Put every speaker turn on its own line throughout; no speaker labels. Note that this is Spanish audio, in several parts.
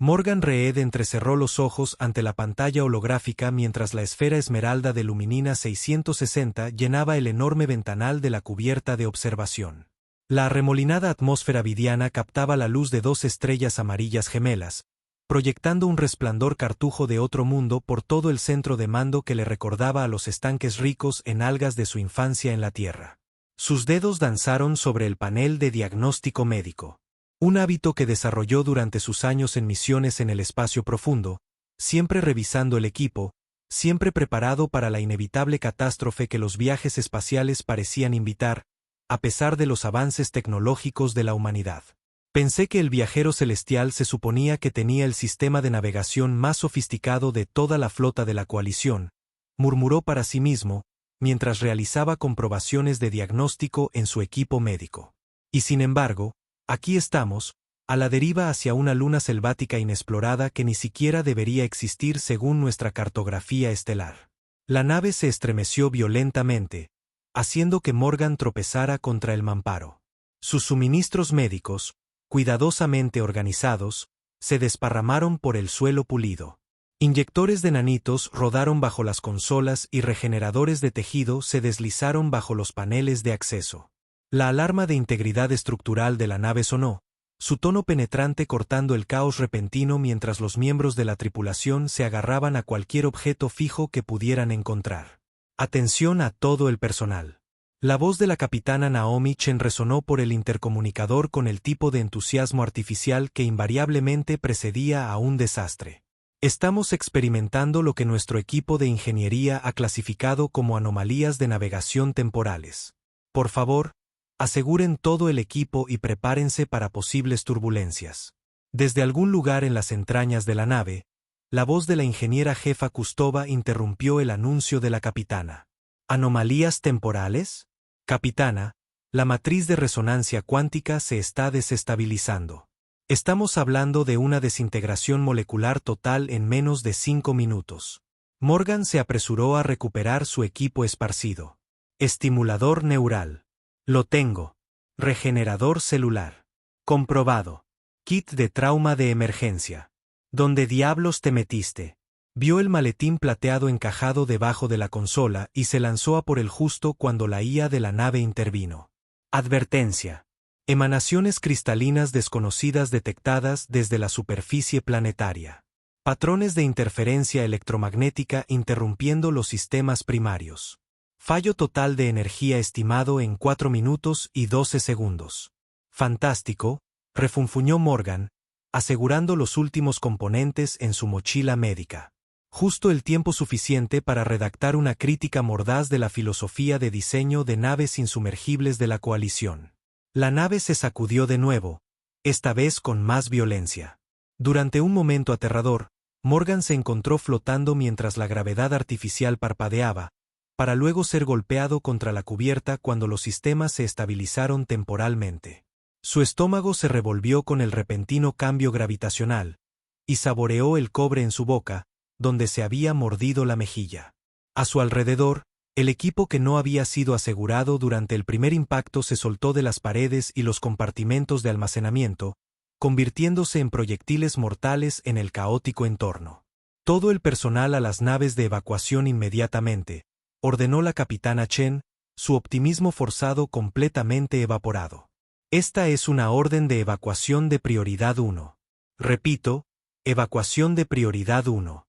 Morgan Reed entrecerró los ojos ante la pantalla holográfica mientras la esfera esmeralda de Luminina 660 llenaba el enorme ventanal de la cubierta de observación. La arremolinada atmósfera vidiana captaba la luz de dos estrellas amarillas gemelas, proyectando un resplandor cartujo de otro mundo por todo el centro de mando que le recordaba a los estanques ricos en algas de su infancia en la Tierra. Sus dedos danzaron sobre el panel de diagnóstico médico. Un hábito que desarrolló durante sus años en misiones en el espacio profundo, siempre revisando el equipo, siempre preparado para la inevitable catástrofe que los viajes espaciales parecían invitar, a pesar de los avances tecnológicos de la humanidad. Pensé que el viajero celestial se suponía que tenía el sistema de navegación más sofisticado de toda la flota de la coalición, murmuró para sí mismo, mientras realizaba comprobaciones de diagnóstico en su equipo médico. Y sin embargo, aquí estamos, a la deriva hacia una luna selvática inexplorada que ni siquiera debería existir según nuestra cartografía estelar. La nave se estremeció violentamente, haciendo que Morgan tropezara contra el mamparo. Sus suministros médicos, cuidadosamente organizados, se desparramaron por el suelo pulido. Inyectores de nanitos rodaron bajo las consolas y regeneradores de tejido se deslizaron bajo los paneles de acceso. La alarma de integridad estructural de la nave sonó, su tono penetrante cortando el caos repentino mientras los miembros de la tripulación se agarraban a cualquier objeto fijo que pudieran encontrar. Atención a todo el personal. La voz de la capitana Naomi Chen resonó por el intercomunicador con el tipo de entusiasmo artificial que invariablemente precedía a un desastre. Estamos experimentando lo que nuestro equipo de ingeniería ha clasificado como anomalías de navegación temporales. Por favor, aseguren todo el equipo y prepárense para posibles turbulencias. Desde algún lugar en las entrañas de la nave, la voz de la ingeniera jefa Kustova interrumpió el anuncio de la capitana. ¿Anomalías temporales? Capitana, la matriz de resonancia cuántica se está desestabilizando. Estamos hablando de una desintegración molecular total en menos de 5 minutos. Morgan se apresuró a recuperar su equipo esparcido. Estimulador neural. Lo tengo. Regenerador celular. Comprobado. Kit de trauma de emergencia. ¿Dónde diablos te metiste? Vio el maletín plateado encajado debajo de la consola y se lanzó a por el justo cuando la IA de la nave intervino. Advertencia. Emanaciones cristalinas desconocidas detectadas desde la superficie planetaria. Patrones de interferencia electromagnética interrumpiendo los sistemas primarios. Fallo total de energía estimado en 4 minutos y 12 segundos. Fantástico, refunfuñó Morgan, asegurando los últimos componentes en su mochila médica. Justo el tiempo suficiente para redactar una crítica mordaz de la filosofía de diseño de naves insumergibles de la coalición. La nave se sacudió de nuevo, esta vez con más violencia. Durante un momento aterrador, Morgan se encontró flotando mientras la gravedad artificial parpadeaba, para luego ser golpeado contra la cubierta cuando los sistemas se estabilizaron temporalmente. Su estómago se revolvió con el repentino cambio gravitacional, y saboreó el cobre en su boca, donde se había mordido la mejilla. A su alrededor, el equipo que no había sido asegurado durante el primer impacto se soltó de las paredes y los compartimentos de almacenamiento, convirtiéndose en proyectiles mortales en el caótico entorno. Todo el personal a las naves de evacuación inmediatamente, ordenó la capitana Chen, su optimismo forzado completamente evaporado. Esta es una orden de evacuación de prioridad 1. Repito, evacuación de prioridad 1.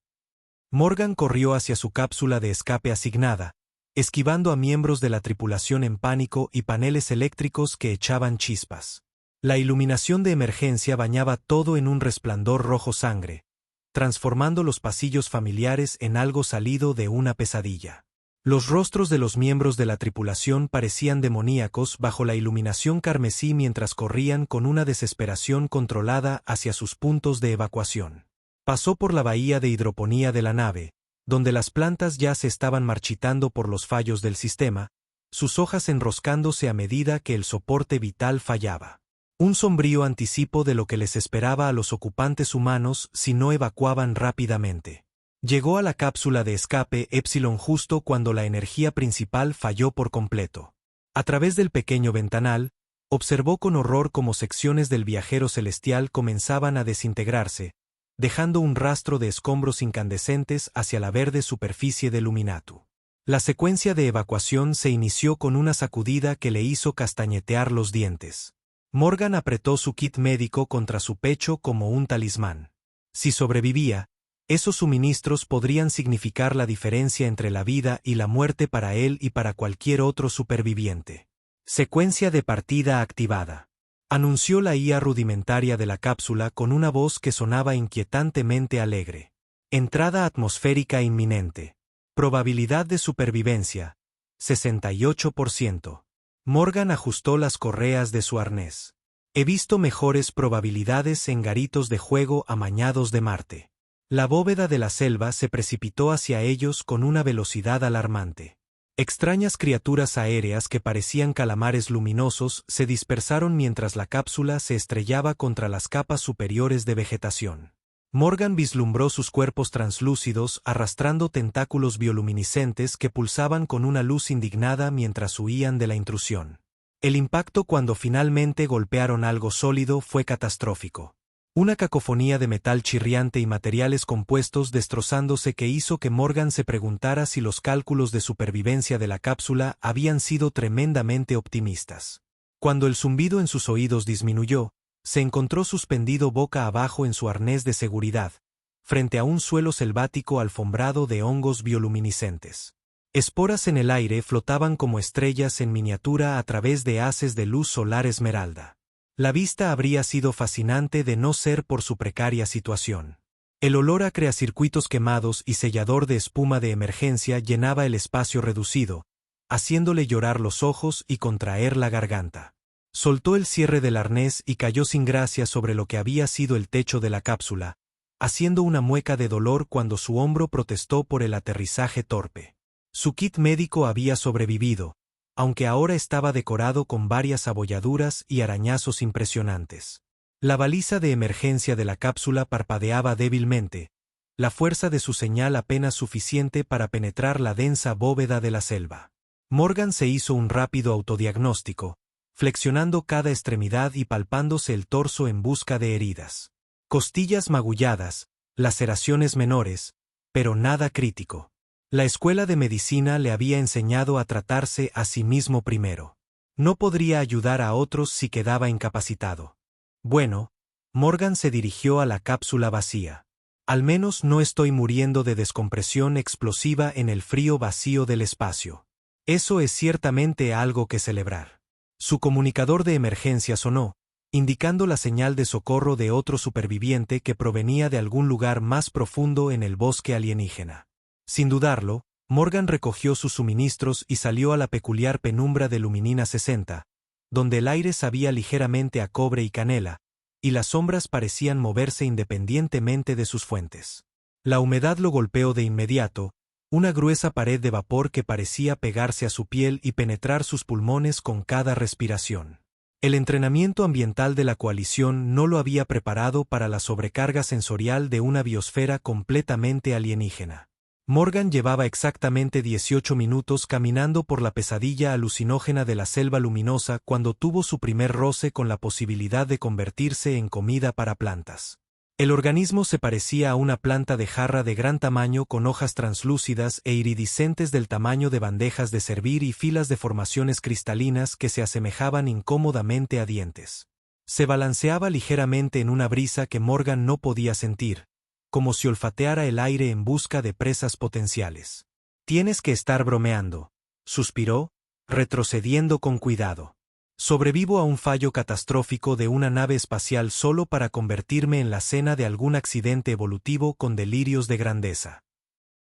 Morgan corrió hacia su cápsula de escape asignada, esquivando a miembros de la tripulación en pánico y paneles eléctricos que echaban chispas. La iluminación de emergencia bañaba todo en un resplandor rojo sangre, transformando los pasillos familiares en algo salido de una pesadilla. Los rostros de los miembros de la tripulación parecían demoníacos bajo la iluminación carmesí mientras corrían con una desesperación controlada hacia sus puntos de evacuación. Pasó por la bahía de hidroponía de la nave, donde las plantas ya se estaban marchitando por los fallos del sistema, sus hojas enroscándose a medida que el soporte vital fallaba. Un sombrío anticipo de lo que les esperaba a los ocupantes humanos si no evacuaban rápidamente. Llegó a la cápsula de escape Epsilon justo cuando la energía principal falló por completo. A través del pequeño ventanal, observó con horror cómo secciones del viajero celestial comenzaban a desintegrarse, dejando un rastro de escombros incandescentes hacia la verde superficie del Luminatu. La secuencia de evacuación se inició con una sacudida que le hizo castañetear los dientes. Morgan apretó su kit médico contra su pecho como un talismán. Si sobrevivía, esos suministros podrían significar la diferencia entre la vida y la muerte para él y para cualquier otro superviviente. Secuencia de partida activada. Anunció la IA rudimentaria de la cápsula con una voz que sonaba inquietantemente alegre. Entrada atmosférica inminente. Probabilidad de supervivencia, 68%. Morgan ajustó las correas de su arnés. He visto mejores probabilidades en garitos de juego amañados de Marte. La bóveda de la selva se precipitó hacia ellos con una velocidad alarmante. Extrañas criaturas aéreas que parecían calamares luminosos se dispersaron mientras la cápsula se estrellaba contra las capas superiores de vegetación. Morgan vislumbró sus cuerpos translúcidos arrastrando tentáculos bioluminiscentes que pulsaban con una luz indignada mientras huían de la intrusión. El impacto cuando finalmente golpearon algo sólido fue catastrófico. Una cacofonía de metal chirriante y materiales compuestos destrozándose que hizo que Morgan se preguntara si los cálculos de supervivencia de la cápsula habían sido tremendamente optimistas. Cuando el zumbido en sus oídos disminuyó, se encontró suspendido boca abajo en su arnés de seguridad, frente a un suelo selvático alfombrado de hongos bioluminiscentes. Esporas en el aire flotaban como estrellas en miniatura a través de haces de luz solar esmeralda. La vista habría sido fascinante de no ser por su precaria situación. El olor a creacircuitos quemados y sellador de espuma de emergencia llenaba el espacio reducido, haciéndole llorar los ojos y contraer la garganta. Soltó el cierre del arnés y cayó sin gracia sobre lo que había sido el techo de la cápsula, haciendo una mueca de dolor cuando su hombro protestó por el aterrizaje torpe. Su kit médico había sobrevivido, aunque ahora estaba decorado con varias abolladuras y arañazos impresionantes. La baliza de emergencia de la cápsula parpadeaba débilmente, la fuerza de su señal apenas suficiente para penetrar la densa bóveda de la selva. Morgan se hizo un rápido autodiagnóstico, flexionando cada extremidad y palpándose el torso en busca de heridas. Costillas magulladas, laceraciones menores, pero nada crítico. La escuela de medicina le había enseñado a tratarse a sí mismo primero. No podría ayudar a otros si quedaba incapacitado. Bueno, Morgan se dirigió a la cápsula vacía. Al menos no estoy muriendo de descompresión explosiva en el frío vacío del espacio. Eso es ciertamente algo que celebrar. Su comunicador de emergencia sonó, indicando la señal de socorro de otro superviviente que provenía de algún lugar más profundo en el bosque alienígena. Sin dudarlo, Morgan recogió sus suministros y salió a la peculiar penumbra de Luminina 60, donde el aire sabía ligeramente a cobre y canela, y las sombras parecían moverse independientemente de sus fuentes. La humedad lo golpeó de inmediato, una gruesa pared de vapor que parecía pegarse a su piel y penetrar sus pulmones con cada respiración. El entrenamiento ambiental de la coalición no lo había preparado para la sobrecarga sensorial de una biosfera completamente alienígena. Morgan llevaba exactamente 18 minutos caminando por la pesadilla alucinógena de la selva luminosa cuando tuvo su primer roce con la posibilidad de convertirse en comida para plantas. El organismo se parecía a una planta de jarra de gran tamaño con hojas translúcidas e iridiscentes del tamaño de bandejas de servir y filas de formaciones cristalinas que se asemejaban incómodamente a dientes. Se balanceaba ligeramente en una brisa que Morgan no podía sentir, como si olfateara el aire en busca de presas potenciales. «Tienes que estar bromeando», suspiró, retrocediendo con cuidado. «Sobrevivo a un fallo catastrófico de una nave espacial solo para convertirme en la cena de algún accidente evolutivo con delirios de grandeza».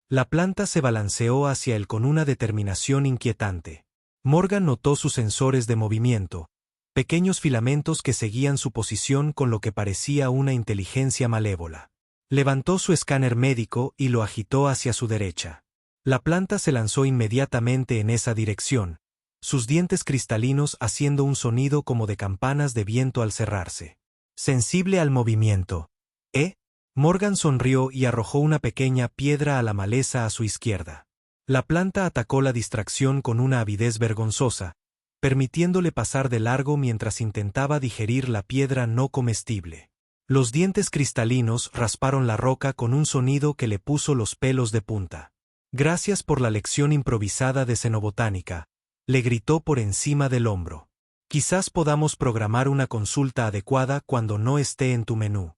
La planta se balanceó hacia él con una determinación inquietante. Morgan notó sus sensores de movimiento, pequeños filamentos que seguían su posición con lo que parecía una inteligencia malévola. Levantó su escáner médico y lo agitó hacia su derecha. La planta se lanzó inmediatamente en esa dirección, sus dientes cristalinos haciendo un sonido como de campanas de viento al cerrarse. Sensible al movimiento. ¿Eh? Morgan sonrió y arrojó una pequeña piedra a la maleza a su izquierda. La planta atacó la distracción con una avidez vergonzosa, permitiéndole pasar de largo mientras intentaba digerir la piedra no comestible. Los dientes cristalinos rasparon la roca con un sonido que le puso los pelos de punta. Gracias por la lección improvisada de xenobotánica, le gritó por encima del hombro. Quizás podamos programar una consulta adecuada cuando no esté en tu menú.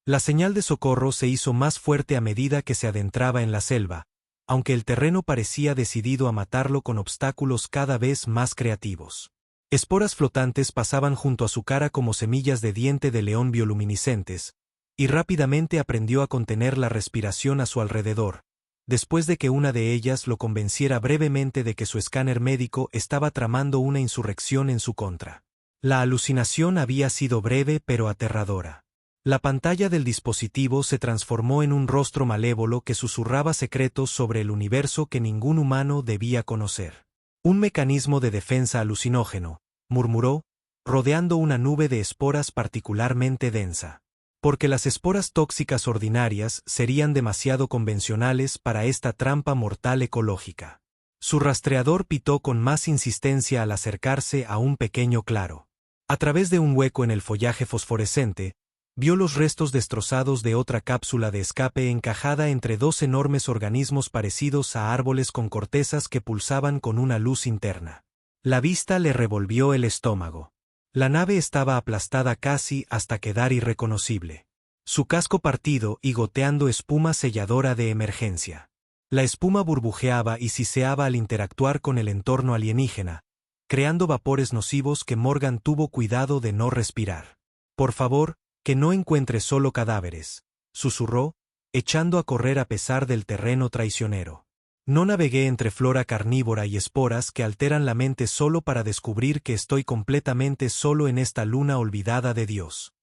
La señal de socorro se hizo más fuerte a medida que se adentraba en la selva, aunque el terreno parecía decidido a matarlo con obstáculos cada vez más creativos. Esporas flotantes pasaban junto a su cara como semillas de diente de león bioluminiscentes, y rápidamente aprendió a contener la respiración a su alrededor, después de que una de ellas lo convenciera brevemente de que su escáner médico estaba tramando una insurrección en su contra. La alucinación había sido breve pero aterradora. La pantalla del dispositivo se transformó en un rostro malévolo que susurraba secretos sobre el universo que ningún humano debía conocer. Un mecanismo de defensa alucinógeno, murmuró, rodeando una nube de esporas particularmente densa. Porque las esporas tóxicas ordinarias serían demasiado convencionales para esta trampa mortal ecológica. Su rastreador pitó con más insistencia al acercarse a un pequeño claro. A través de un hueco en el follaje fosforescente, vio los restos destrozados de otra cápsula de escape encajada entre dos enormes organismos parecidos a árboles con cortezas que pulsaban con una luz interna. La vista le revolvió el estómago. La nave estaba aplastada casi hasta quedar irreconocible. Su casco partido y goteando espuma selladora de emergencia. La espuma burbujeaba y siseaba al interactuar con el entorno alienígena, creando vapores nocivos que Morgan tuvo cuidado de no respirar. Por favor, que no encuentre solo cadáveres, susurró, echando a correr a pesar del terreno traicionero. No navegué entre flora carnívora y esporas que alteran la mente solo para descubrir que estoy completamente solo en esta luna olvidada de Dios.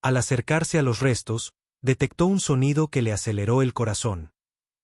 Al acercarse a los restos, detectó un sonido que le aceleró el corazón.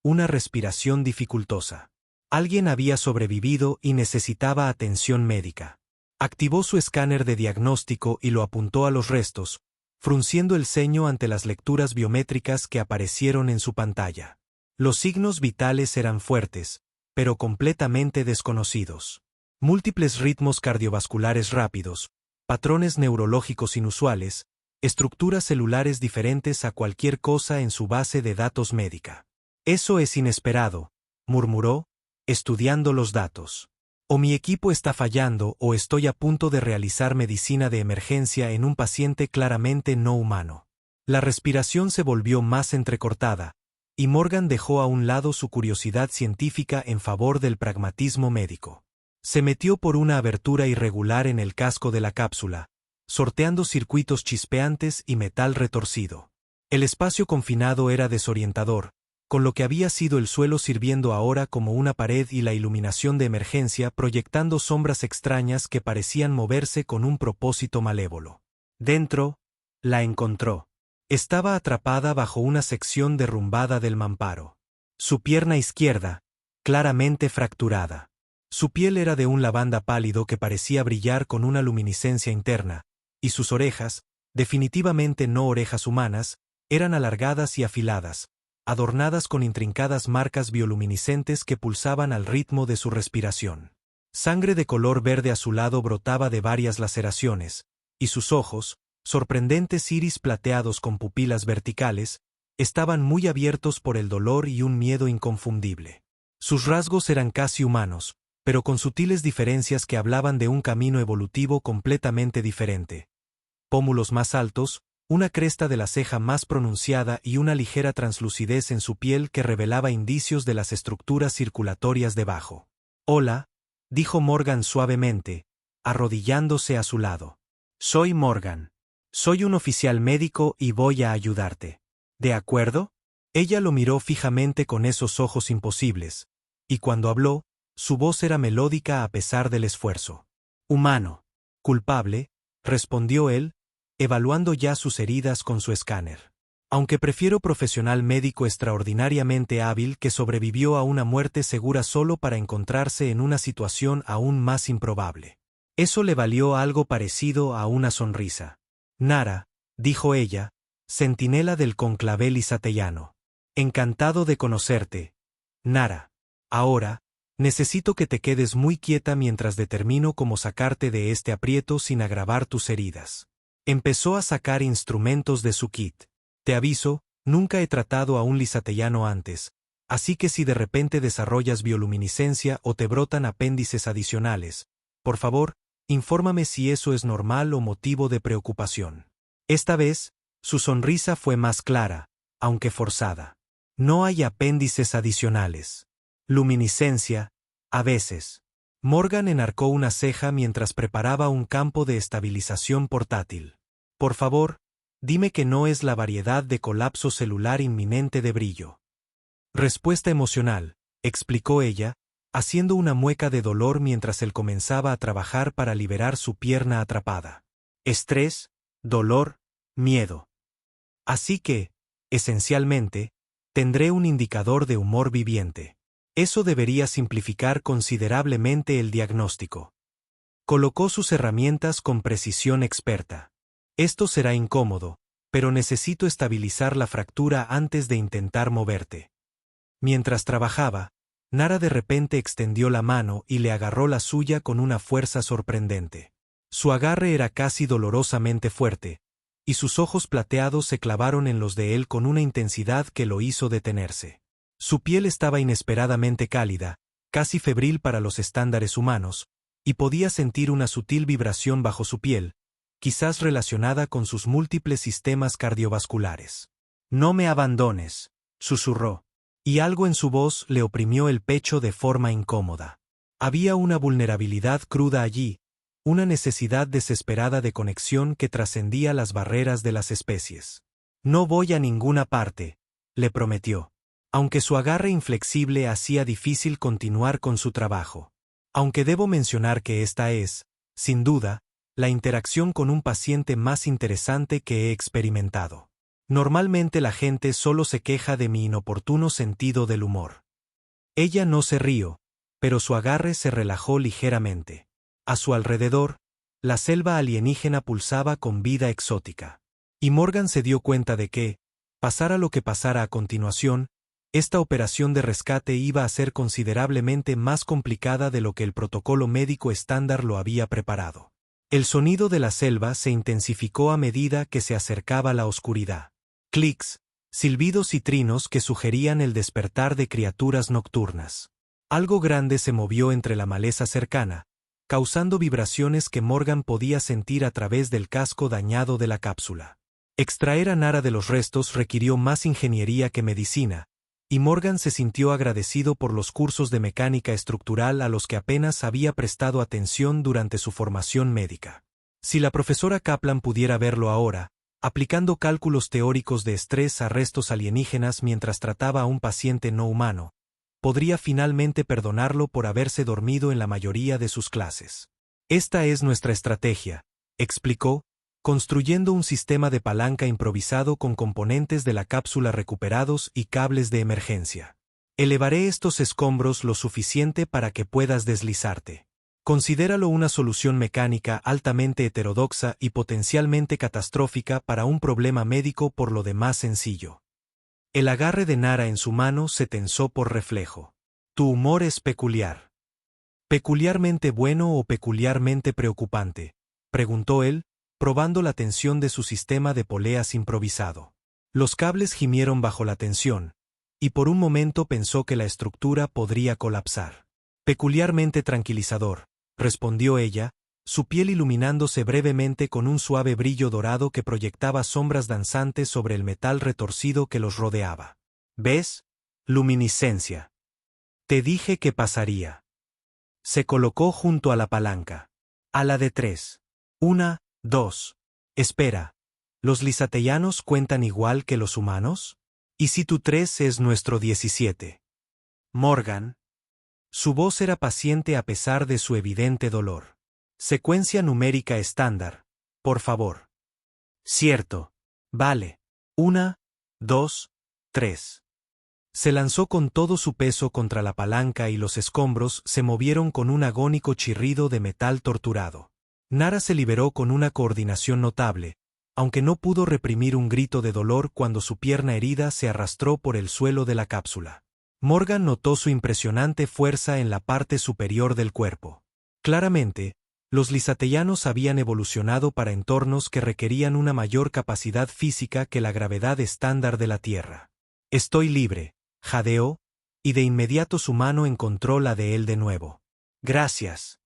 Una respiración dificultosa. Alguien había sobrevivido y necesitaba atención médica. Activó su escáner de diagnóstico y lo apuntó a los restos, frunciendo el ceño ante las lecturas biométricas que aparecieron en su pantalla. Los signos vitales eran fuertes, pero completamente desconocidos. Múltiples ritmos cardiovasculares rápidos, patrones neurológicos inusuales, estructuras celulares diferentes a cualquier cosa en su base de datos médica. Eso es inesperado, murmuró, estudiando los datos. O mi equipo está fallando o estoy a punto de realizar medicina de emergencia en un paciente claramente no humano. La respiración se volvió más entrecortada, y Morgan dejó a un lado su curiosidad científica en favor del pragmatismo médico. Se metió por una abertura irregular en el casco de la cápsula, sorteando circuitos chispeantes y metal retorcido. El espacio confinado era desorientador, con lo que había sido el suelo sirviendo ahora como una pared y la iluminación de emergencia proyectando sombras extrañas que parecían moverse con un propósito malévolo. Dentro, la encontró. Estaba atrapada bajo una sección derrumbada del mamparo. Su pierna izquierda, claramente fracturada. Su piel era de un lavanda pálido que parecía brillar con una luminiscencia interna, y sus orejas, definitivamente no orejas humanas, eran alargadas y afiladas, adornadas con intrincadas marcas bioluminiscentes que pulsaban al ritmo de su respiración. Sangre de color verde azulado brotaba de varias laceraciones, y sus ojos, sorprendentes iris plateados con pupilas verticales, estaban muy abiertos por el dolor y un miedo inconfundible. Sus rasgos eran casi humanos, pero con sutiles diferencias que hablaban de un camino evolutivo completamente diferente. Pómulos más altos, una cresta de la ceja más pronunciada y una ligera translucidez en su piel que revelaba indicios de las estructuras circulatorias debajo. «Hola», dijo Morgan suavemente, arrodillándose a su lado. «Soy Morgan. Soy un oficial médico y voy a ayudarte. ¿De acuerdo?» Ella lo miró fijamente con esos ojos imposibles, y cuando habló, su voz era melódica a pesar del esfuerzo. «Humano. Culpable», respondió él, evaluando ya sus heridas con su escáner. «Aunque prefiero profesional médico extraordinariamente hábil que sobrevivió a una muerte segura solo para encontrarse en una situación aún más improbable». Eso le valió algo parecido a una sonrisa. «Nara», dijo ella, centinela del conclavel isatellano. «Encantado de conocerte, Nara. Ahora, necesito que te quedes muy quieta mientras determino cómo sacarte de este aprieto sin agravar tus heridas». Empezó a sacar instrumentos de su kit. Te aviso, nunca he tratado a un lisatellano antes, así que si de repente desarrollas bioluminiscencia o te brotan apéndices adicionales, por favor, infórmame si eso es normal o motivo de preocupación. Esta vez, su sonrisa fue más clara, aunque forzada. No hay apéndices adicionales. Luminiscencia, a veces. Morgan enarcó una ceja mientras preparaba un campo de estabilización portátil. Por favor, dime que no es la variedad de colapso celular inminente de brillo. Respuesta emocional, explicó ella, haciendo una mueca de dolor mientras él comenzaba a trabajar para liberar su pierna atrapada. Estrés, dolor, miedo. Así que, esencialmente, tendré un indicador de humor viviente. Eso debería simplificar considerablemente el diagnóstico. Colocó sus herramientas con precisión experta. Esto será incómodo, pero necesito estabilizar la fractura antes de intentar moverte. Mientras trabajaba, Nara de repente extendió la mano y le agarró la suya con una fuerza sorprendente. Su agarre era casi dolorosamente fuerte, y sus ojos plateados se clavaron en los de él con una intensidad que lo hizo detenerse. Su piel estaba inesperadamente cálida, casi febril para los estándares humanos, y podía sentir una sutil vibración bajo su piel, quizás relacionada con sus múltiples sistemas cardiovasculares. «No me abandones», susurró, y algo en su voz le oprimió el pecho de forma incómoda. Había una vulnerabilidad cruda allí, una necesidad desesperada de conexión que trascendía las barreras de las especies. «No voy a ninguna parte», le prometió. Aunque su agarre inflexible hacía difícil continuar con su trabajo. Aunque debo mencionar que esta es, sin duda, la interacción con un paciente más interesante que he experimentado. Normalmente la gente solo se queja de mi inoportuno sentido del humor. Ella no se rió, pero su agarre se relajó ligeramente. A su alrededor, la selva alienígena pulsaba con vida exótica. Y Morgan se dio cuenta de que, pasara lo que pasara a continuación, esta operación de rescate iba a ser considerablemente más complicada de lo que el protocolo médico estándar lo había preparado. El sonido de la selva se intensificó a medida que se acercaba la oscuridad. Clics, silbidos y trinos que sugerían el despertar de criaturas nocturnas. Algo grande se movió entre la maleza cercana, causando vibraciones que Morgan podía sentir a través del casco dañado de la cápsula. Extraer a Nara de los restos requirió más ingeniería que medicina, y Morgan se sintió agradecido por los cursos de mecánica estructural a los que apenas había prestado atención durante su formación médica. Si la profesora Kaplan pudiera verlo ahora, aplicando cálculos teóricos de estrés a restos alienígenas mientras trataba a un paciente no humano, podría finalmente perdonarlo por haberse dormido en la mayoría de sus clases. Esta es nuestra estrategia, explicó, construyendo un sistema de palanca improvisado con componentes de la cápsula recuperados y cables de emergencia. Elevaré estos escombros lo suficiente para que puedas deslizarte. Considéralo una solución mecánica altamente heterodoxa y potencialmente catastrófica para un problema médico por lo demás sencillo. El agarre de Nara en su mano se tensó por reflejo. Tu humor es peculiar. ¿Peculiarmente bueno o peculiarmente preocupante?, preguntó él, probando la tensión de su sistema de poleas improvisado. Los cables gimieron bajo la tensión, y por un momento pensó que la estructura podría colapsar. Peculiarmente tranquilizador, respondió ella, su piel iluminándose brevemente con un suave brillo dorado que proyectaba sombras danzantes sobre el metal retorcido que los rodeaba. ¿Ves? Luminiscencia. Te dije que pasaría. Se colocó junto a la palanca. A la de 3. 1, 2. Espera. ¿Los lisatellanos cuentan igual que los humanos? ¿Y si tu 3 es nuestro 17? Morgan. Su voz era paciente a pesar de su evidente dolor. Secuencia numérica estándar, por favor. Cierto. Vale. 1, 2, 3. Se lanzó con todo su peso contra la palanca y los escombros se movieron con un agónico chirrido de metal torturado. Nara se liberó con una coordinación notable, aunque no pudo reprimir un grito de dolor cuando su pierna herida se arrastró por el suelo de la cápsula. Morgan notó su impresionante fuerza en la parte superior del cuerpo. Claramente, Los lisatellanos habían evolucionado para entornos que requerían una mayor capacidad física que la gravedad estándar de la Tierra. Estoy libre, jadeó, y de inmediato su mano encontró la de él de nuevo. Gracias.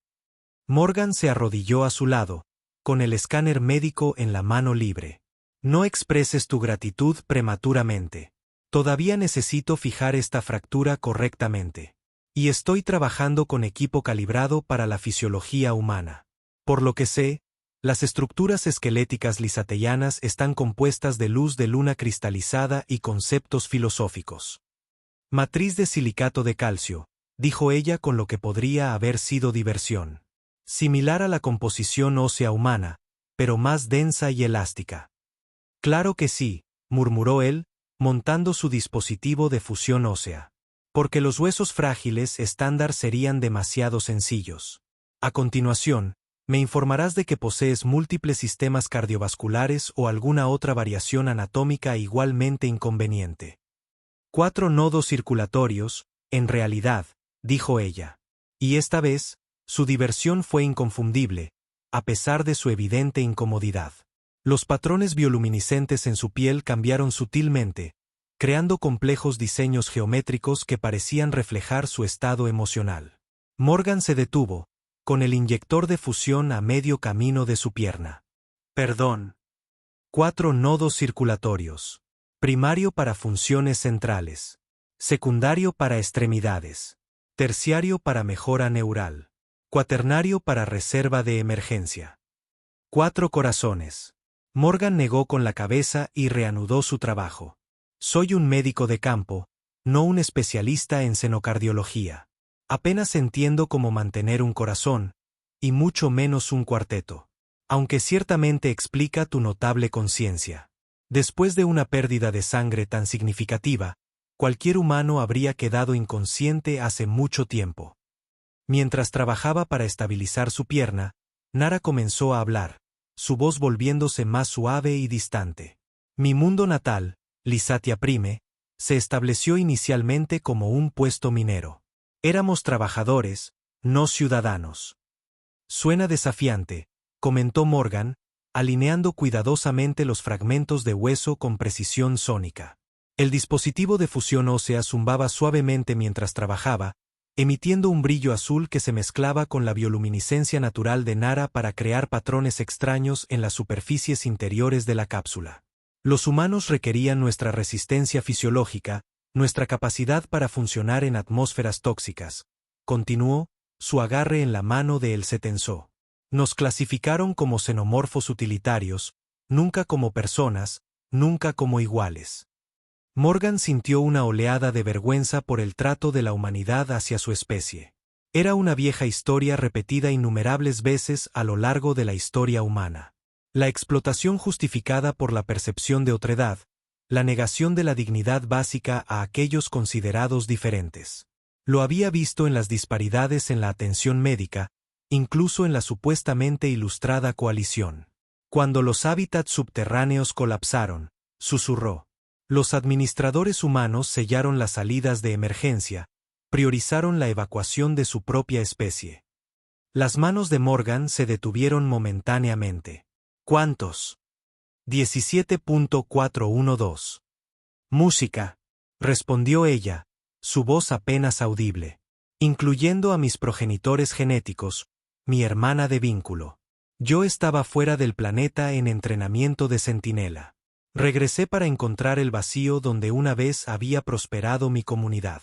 Morgan se arrodilló a su lado, con el escáner médico en la mano libre. No expreses tu gratitud prematuramente. Todavía necesito fijar esta fractura correctamente. Y estoy trabajando con equipo calibrado para la fisiología humana. Por lo que sé, las estructuras esqueléticas lisatellanas están compuestas de luz de luna cristalizada y conceptos filosóficos. Matriz de silicato de calcio, dijo ella con lo que podría haber sido diversión. Similar a la composición ósea humana, pero más densa y elástica. Claro que sí, murmuró él, montando su dispositivo de fusión ósea. Porque los huesos frágiles estándar serían demasiado sencillos. A continuación, me informarás de que posees múltiples sistemas cardiovasculares o alguna otra variación anatómica igualmente inconveniente. 4 nodos circulatorios, en realidad, dijo ella. Y esta vez, su diversión fue inconfundible, a pesar de su evidente incomodidad. Los patrones bioluminiscentes en su piel cambiaron sutilmente, creando complejos diseños geométricos que parecían reflejar su estado emocional. Morgan se detuvo, con el inyector de fusión a medio camino de su pierna. Perdón. 4 nodos circulatorios. Primario para funciones centrales. Secundario para extremidades. Terciario para mejora neural. Cuaternario para reserva de emergencia. 4 corazones. Morgan negó con la cabeza y reanudó su trabajo. Soy un médico de campo, no un especialista en senocardiología. Apenas entiendo cómo mantener un corazón, y mucho menos un cuarteto. Aunque ciertamente explica tu notable conciencia. Después de una pérdida de sangre tan significativa, cualquier humano habría quedado inconsciente hace mucho tiempo. Mientras trabajaba para estabilizar su pierna, Nara comenzó a hablar, su voz volviéndose más suave y distante. Mi mundo natal, Lisatia Prime, se estableció inicialmente como un puesto minero. Éramos trabajadores, no ciudadanos. Suena desafiante, comentó Morgan, alineando cuidadosamente los fragmentos de hueso con precisión sónica. El dispositivo de fusión ósea zumbaba suavemente mientras trabajaba, emitiendo un brillo azul que se mezclaba con la bioluminiscencia natural de Nara para crear patrones extraños en las superficies interiores de la cápsula. Los humanos requerían nuestra resistencia fisiológica, nuestra capacidad para funcionar en atmósferas tóxicas. Continuó, su agarre en la mano de él se tensó. Nos clasificaron como xenomorfos utilitarios, nunca como personas, nunca como iguales. Morgan sintió una oleada de vergüenza por el trato de la humanidad hacia su especie. Era una vieja historia repetida innumerables veces a lo largo de la historia humana. La explotación justificada por la percepción de otredad, la negación de la dignidad básica a aquellos considerados diferentes. Lo había visto en las disparidades en la atención médica, incluso en la supuestamente ilustrada coalición. Cuando los hábitats subterráneos colapsaron, susurró. Los administradores humanos sellaron las salidas de emergencia, priorizaron la evacuación de su propia especie. Las manos de Morgan se detuvieron momentáneamente. ¿Cuántos? 17.412. Música, respondió ella, su voz apenas audible. Incluyendo a mis progenitores genéticos, mi hermana de vínculo. Yo estaba fuera del planeta en entrenamiento de centinela. Regresé para encontrar el vacío donde una vez había prosperado mi comunidad.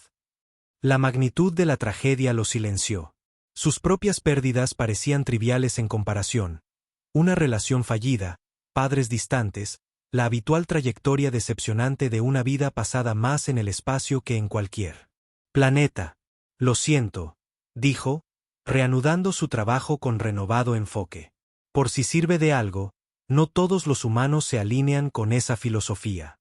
La magnitud de la tragedia lo silenció. Sus propias pérdidas parecían triviales en comparación. Una relación fallida, padres distantes, la habitual trayectoria decepcionante de una vida pasada más en el espacio que en cualquier planeta. Lo siento, dijo, reanudando su trabajo con renovado enfoque. Por si sirve de algo, no todos los humanos se alinean con esa filosofía.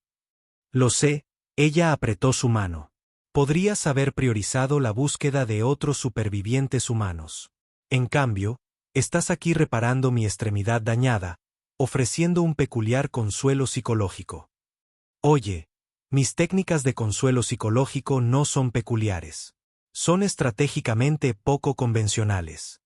Lo sé, ella apretó su mano. Podrías haber priorizado la búsqueda de otros supervivientes humanos. En cambio, estás aquí reparando mi extremidad dañada, ofreciendo un peculiar consuelo psicológico. Oye, mis técnicas de consuelo psicológico no son peculiares. Son estratégicamente poco convencionales.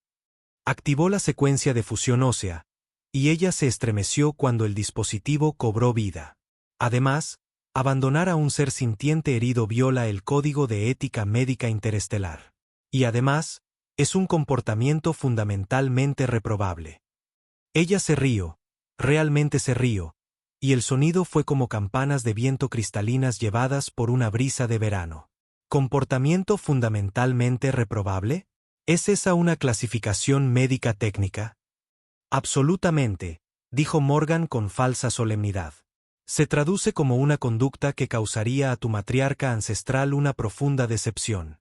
Activó la secuencia de fusión ósea, y ella se estremeció cuando el dispositivo cobró vida. Además, abandonar a un ser sintiente herido viola el Código de Ética Médica Interestelar. Y además, es un comportamiento fundamentalmente reprobable. Ella se rió, realmente se rió, y el sonido fue como campanas de viento cristalinas llevadas por una brisa de verano. ¿Comportamiento fundamentalmente reprobable? ¿Es esa una clasificación médica técnica? Absolutamente, dijo Morgan con falsa solemnidad. Se traduce como una conducta que causaría a tu matriarca ancestral una profunda decepción.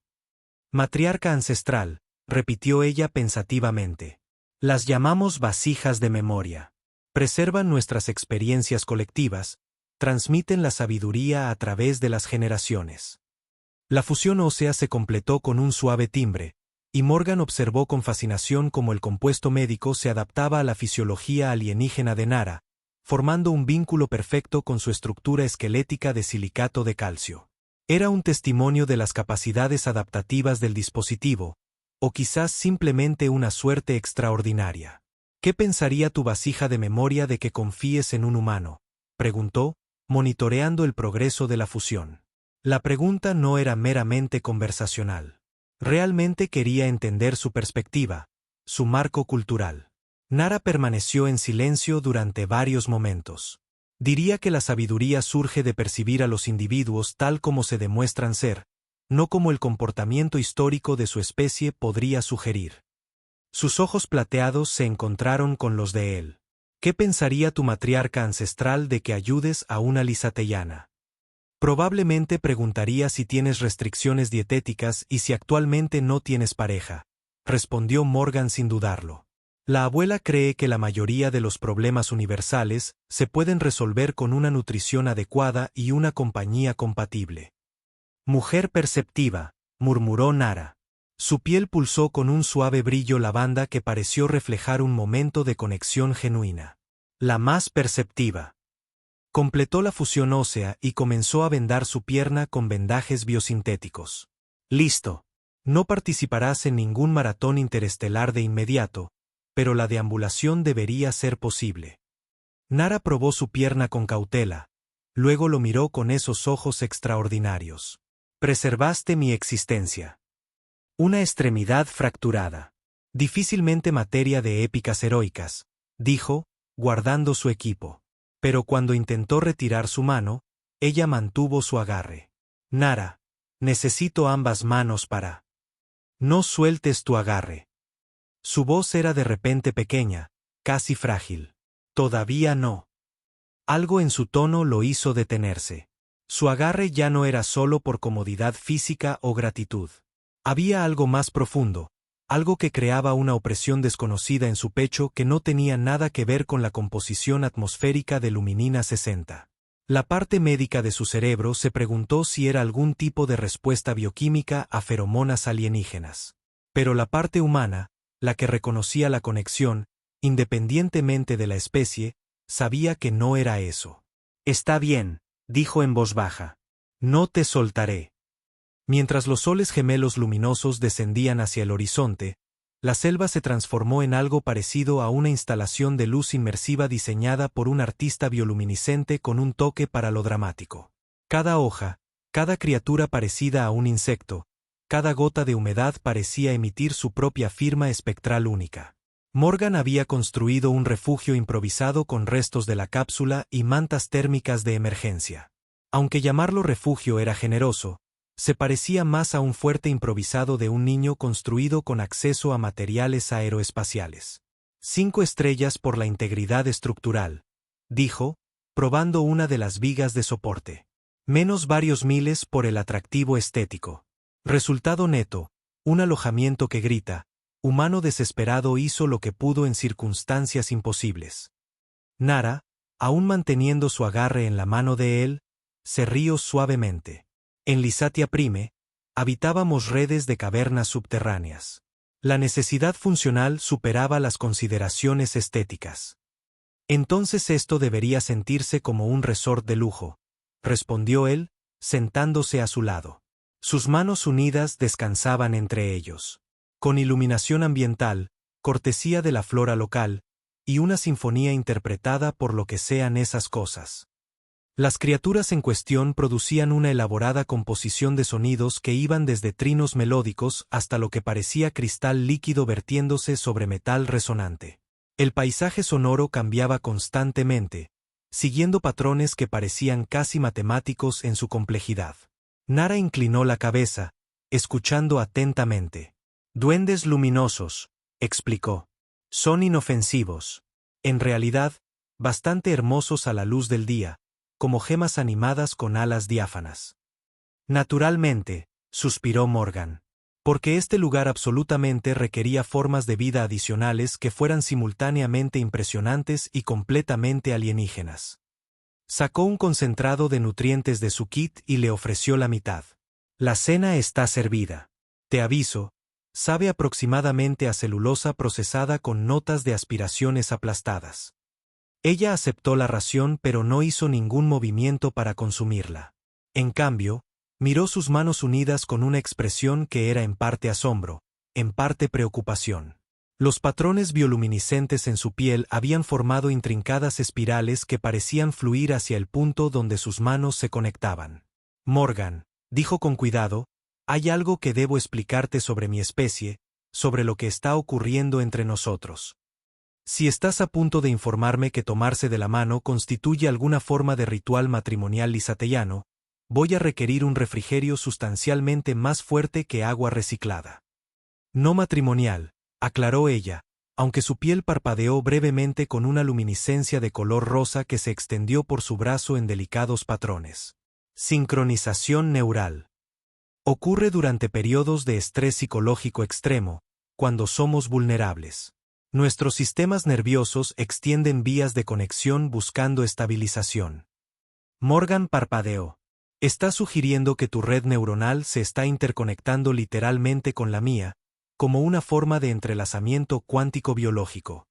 Matriarca ancestral, repitió ella pensativamente. Las llamamos vasijas de memoria. Preservan nuestras experiencias colectivas, transmiten la sabiduría a través de las generaciones. La fusión ósea se completó con un suave timbre, y Morgan observó con fascinación cómo el compuesto médico se adaptaba a la fisiología alienígena de Nara, formando un vínculo perfecto con su estructura esquelética de silicato de calcio. Era un testimonio de las capacidades adaptativas del dispositivo, o quizás simplemente una suerte extraordinaria. ¿Qué pensaría tu vasija de memoria de que confíes en un humano?, preguntó, monitoreando el progreso de la fusión. La pregunta no era meramente conversacional. Realmente quería entender su perspectiva, su marco cultural. Nara permaneció en silencio durante varios momentos. Diría que la sabiduría surge de percibir a los individuos tal como se demuestran ser, no como el comportamiento histórico de su especie podría sugerir. Sus ojos plateados se encontraron con los de él. ¿Qué pensaría tu matriarca ancestral de que ayudes a una lisateyana? Probablemente preguntaría si tienes restricciones dietéticas y si actualmente no tienes pareja, respondió Morgan sin dudarlo. La abuela cree que la mayoría de los problemas universales se pueden resolver con una nutrición adecuada y una compañía compatible. Mujer perceptiva, murmuró Nara. Su piel pulsó con un suave brillo lavanda que pareció reflejar un momento de conexión genuina. La más perceptiva. Completó la fusión ósea y comenzó a vendar su pierna con vendajes biosintéticos. Listo. No participarás en ningún maratón interestelar de inmediato, pero la deambulación debería ser posible. Nara probó su pierna con cautela, luego lo miró con esos ojos extraordinarios. Preservaste mi existencia. Una extremidad fracturada. Difícilmente materia de épicas heroicas, dijo, guardando su equipo. Pero cuando intentó retirar su mano, ella mantuvo su agarre. Nara, necesito ambas manos para... No sueltes tu agarre. Su voz era de repente pequeña, casi frágil. Todavía no. Algo en su tono lo hizo detenerse. Su agarre ya no era solo por comodidad física o gratitud. Había algo más profundo, algo que creaba una opresión desconocida en su pecho que no tenía nada que ver con la composición atmosférica de Luminina 60. La parte médica de su cerebro se preguntó si era algún tipo de respuesta bioquímica a feromonas alienígenas. Pero la parte humana, la que reconocía la conexión, independientemente de la especie, sabía que no era eso. Está bien, dijo en voz baja. No te soltaré. Mientras los soles gemelos luminosos descendían hacia el horizonte, la selva se transformó en algo parecido a una instalación de luz inmersiva diseñada por un artista bioluminiscente con un toque para lo dramático. Cada hoja, cada criatura parecida a un insecto, cada gota de humedad parecía emitir su propia firma espectral única. Morgan había construido un refugio improvisado con restos de la cápsula y mantas térmicas de emergencia. Aunque llamarlo refugio era generoso, se parecía más a un fuerte improvisado de un niño construido con acceso a materiales aeroespaciales. 5 estrellas por la integridad estructural, dijo, probando una de las vigas de soporte. Menos varios miles por el atractivo estético. Resultado neto, un alojamiento que grita, humano desesperado hizo lo que pudo en circunstancias imposibles. Nara, aún manteniendo su agarre en la mano de él, se rió suavemente. En Lisatia Prime, habitábamos redes de cavernas subterráneas. La necesidad funcional superaba las consideraciones estéticas. Entonces esto debería sentirse como un resort de lujo, respondió él, sentándose a su lado. Sus manos unidas descansaban entre ellos. Con iluminación ambiental, cortesía de la flora local, y una sinfonía interpretada por lo que sean esas cosas. Las criaturas en cuestión producían una elaborada composición de sonidos que iban desde trinos melódicos hasta lo que parecía cristal líquido vertiéndose sobre metal resonante. El paisaje sonoro cambiaba constantemente, siguiendo patrones que parecían casi matemáticos en su complejidad. Nara inclinó la cabeza, escuchando atentamente. «Duendes luminosos», explicó. «Son inofensivos. En realidad, bastante hermosos a la luz del día, como gemas animadas con alas diáfanas». «Naturalmente», suspiró Morgan. «Porque este lugar absolutamente requería formas de vida adicionales que fueran simultáneamente impresionantes y completamente alienígenas». Sacó un concentrado de nutrientes de su kit y le ofreció la mitad. «La cena está servida. Te aviso, sabe aproximadamente a celulosa procesada con notas de aspiraciones aplastadas». Ella aceptó la ración pero no hizo ningún movimiento para consumirla. En cambio, miró sus manos unidas con una expresión que era en parte asombro, en parte preocupación. Los patrones bioluminiscentes en su piel habían formado intrincadas espirales que parecían fluir hacia el punto donde sus manos se conectaban. «Morgan», dijo con cuidado, «hay algo que debo explicarte sobre mi especie, sobre lo que está ocurriendo entre nosotros. Si estás a punto de informarme que tomarse de la mano constituye alguna forma de ritual matrimonial lisatellano, voy a requerir un refrigerio sustancialmente más fuerte que agua reciclada». «No matrimonial», aclaró ella, aunque su piel parpadeó brevemente con una luminiscencia de color rosa que se extendió por su brazo en delicados patrones. «Sincronización neural. Ocurre durante periodos de estrés psicológico extremo, cuando somos vulnerables. Nuestros sistemas nerviosos extienden vías de conexión buscando estabilización». Morgan parpadeó. «Estás sugiriendo que tu red neuronal se está interconectando literalmente con la mía, como una forma de entrelazamiento cuántico biológico».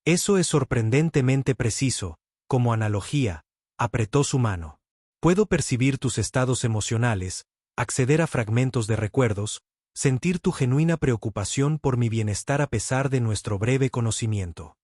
«Eso es sorprendentemente preciso», como analogía, apretó su mano. «Puedo percibir tus estados emocionales, acceder a fragmentos de recuerdos, sentir tu genuina preocupación por mi bienestar a pesar de nuestro breve conocimiento».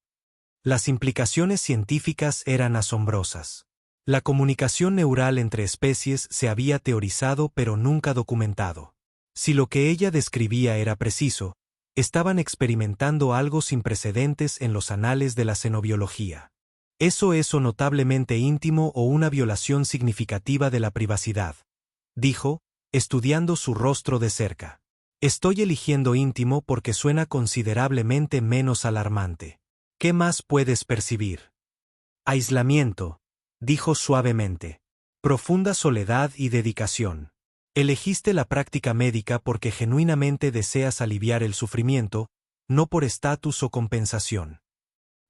Las implicaciones científicas eran asombrosas. La comunicación neural entre especies se había teorizado pero nunca documentado. Si lo que ella describía era preciso, estaban experimentando algo sin precedentes en los anales de la xenobiología. «Eso es o notablemente íntimo o una violación significativa de la privacidad», dijo, estudiando su rostro de cerca. «Estoy eligiendo íntimo porque suena considerablemente menos alarmante. ¿Qué más puedes percibir?» «Aislamiento», dijo suavemente. «Profunda soledad y dedicación. Elegiste la práctica médica porque genuinamente deseas aliviar el sufrimiento, no por estatus o compensación».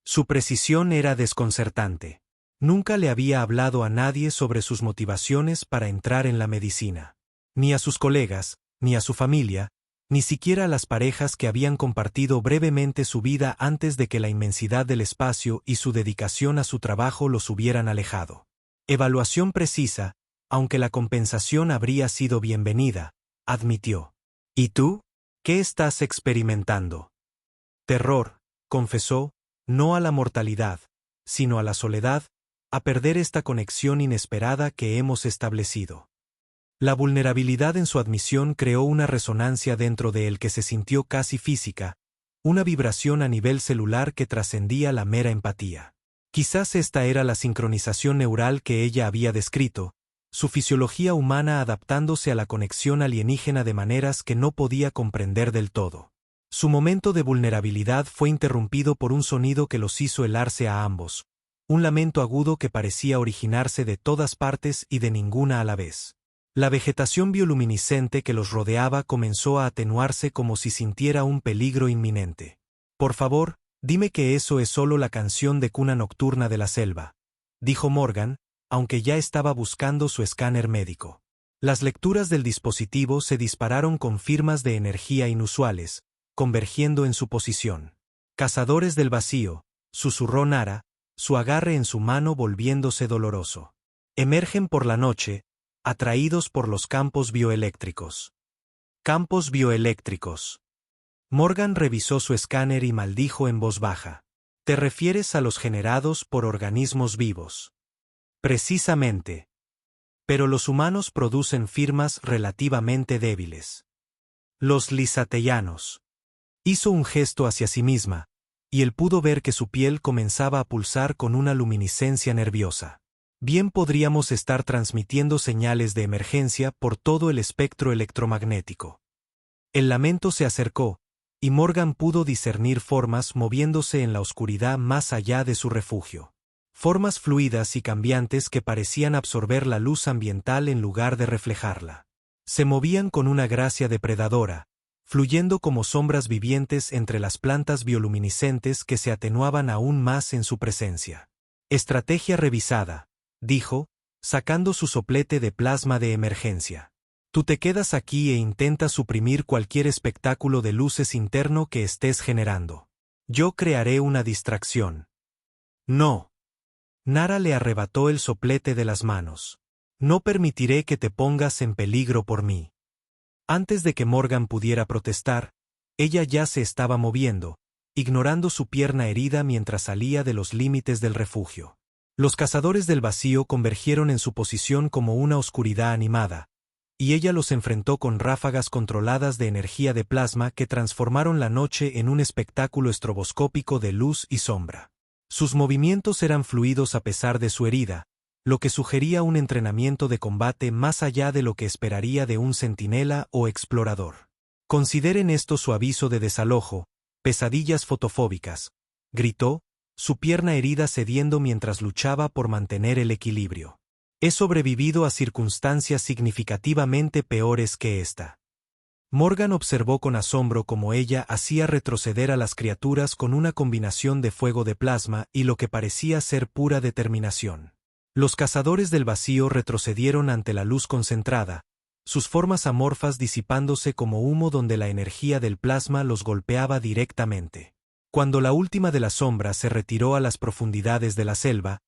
Su precisión era desconcertante. Nunca le había hablado a nadie sobre sus motivaciones para entrar en la medicina. Ni a sus colegas, ni a su familia, ni siquiera a las parejas que habían compartido brevemente su vida antes de que la inmensidad del espacio y su dedicación a su trabajo los hubieran alejado. «Evaluación precisa, aunque la compensación habría sido bienvenida», admitió. «¿Y tú? ¿Qué estás experimentando?» «Terror», confesó, «no a la mortalidad, sino a la soledad, a perder esta conexión inesperada que hemos establecido». La vulnerabilidad en su admisión creó una resonancia dentro de él que se sintió casi física, una vibración a nivel celular que trascendía la mera empatía. Quizás esta era la sincronización neural que ella había descrito, su fisiología humana adaptándose a la conexión alienígena de maneras que no podía comprender del todo. Su momento de vulnerabilidad fue interrumpido por un sonido que los hizo helarse a ambos, un lamento agudo que parecía originarse de todas partes y de ninguna a la vez. La vegetación bioluminiscente que los rodeaba comenzó a atenuarse como si sintiera un peligro inminente. «Por favor, dime que eso es solo la canción de cuna nocturna de la selva», dijo Morgan, aunque ya estaba buscando su escáner médico. Las lecturas del dispositivo se dispararon con firmas de energía inusuales, convergiendo en su posición. «Cazadores del vacío», susurró Nara, su agarre en su mano volviéndose doloroso. «Emergen por la noche, atraídos por los campos bioeléctricos». «Campos bioeléctricos». Morgan revisó su escáner y maldijo en voz baja. ¿Te refieres a los generados por organismos vivos? Precisamente. Pero los humanos producen firmas relativamente débiles. Los lisatellanos. Hizo un gesto hacia sí misma, y él pudo ver que su piel comenzaba a pulsar con una luminiscencia nerviosa. Bien podríamos estar transmitiendo señales de emergencia por todo el espectro electromagnético. El lamento se acercó, y Morgan pudo discernir formas moviéndose en la oscuridad más allá de su refugio. Formas fluidas y cambiantes que parecían absorber la luz ambiental en lugar de reflejarla. Se movían con una gracia depredadora, fluyendo como sombras vivientes entre las plantas bioluminiscentes que se atenuaban aún más en su presencia. Estrategia revisada, dijo, sacando su soplete de plasma de emergencia. Tú te quedas aquí e intentas suprimir cualquier espectáculo de luces interno que estés generando. Yo crearé una distracción. No. Nara le arrebató el soplete de las manos. No permitiré que te pongas en peligro por mí. Antes de que Morgan pudiera protestar, ella ya se estaba moviendo, ignorando su pierna herida mientras salía de los límites del refugio. Los cazadores del vacío convergieron en su posición como una oscuridad animada, y ella los enfrentó con ráfagas controladas de energía de plasma que transformaron la noche en un espectáculo estroboscópico de luz y sombra. Sus movimientos eran fluidos a pesar de su herida, lo que sugería un entrenamiento de combate más allá de lo que esperaría de un centinela o explorador. Consideren esto su aviso de desalojo, pesadillas fotofóbicas, gritó, su pierna herida cediendo mientras luchaba por mantener el equilibrio. He sobrevivido a circunstancias significativamente peores que esta. Morgan observó con asombro cómo ella hacía retroceder a las criaturas con una combinación de fuego de plasma y lo que parecía ser pura determinación. Los cazadores del vacío retrocedieron ante la luz concentrada, sus formas amorfas disipándose como humo donde la energía del plasma los golpeaba directamente. Cuando la última de las sombras se retiró a las profundidades de la selva,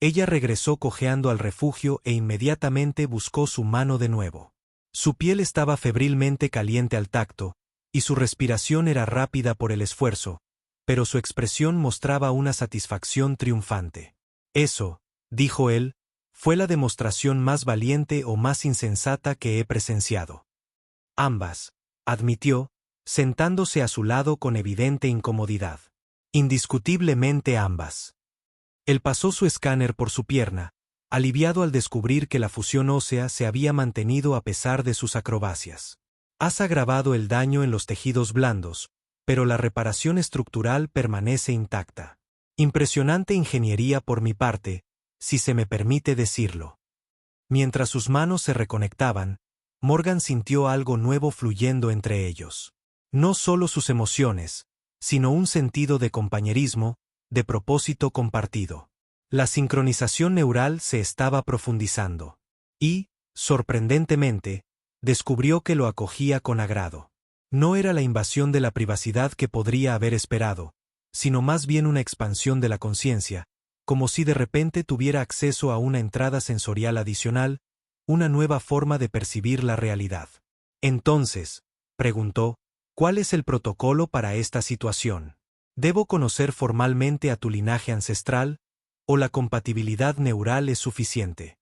ella regresó cojeando al refugio e inmediatamente buscó su mano de nuevo. Su piel estaba febrilmente caliente al tacto, y su respiración era rápida por el esfuerzo, pero su expresión mostraba una satisfacción triunfante. Eso, dijo él, fue la demostración más valiente o más insensata que he presenciado. Ambas, admitió, sentándose a su lado con evidente incomodidad. Indiscutiblemente ambas. Él pasó su escáner por su pierna, aliviado al descubrir que la fusión ósea se había mantenido a pesar de sus acrobacias. Has agravado el daño en los tejidos blandos, pero la reparación estructural permanece intacta. Impresionante ingeniería por mi parte, si se me permite decirlo. Mientras sus manos se reconectaban, Morgan sintió algo nuevo fluyendo entre ellos. No solo sus emociones, sino un sentido de compañerismo, de propósito compartido. La sincronización neural se estaba profundizando. Y, sorprendentemente, descubrió que lo acogía con agrado. No era la invasión de la privacidad que podría haber esperado, sino más bien una expansión de la conciencia, como si de repente tuviera acceso a una entrada sensorial adicional, una nueva forma de percibir la realidad. Entonces, preguntó, ¿cuál es el protocolo para esta situación? ¿Debo conocer formalmente a tu linaje ancestral, o la compatibilidad neural es suficiente?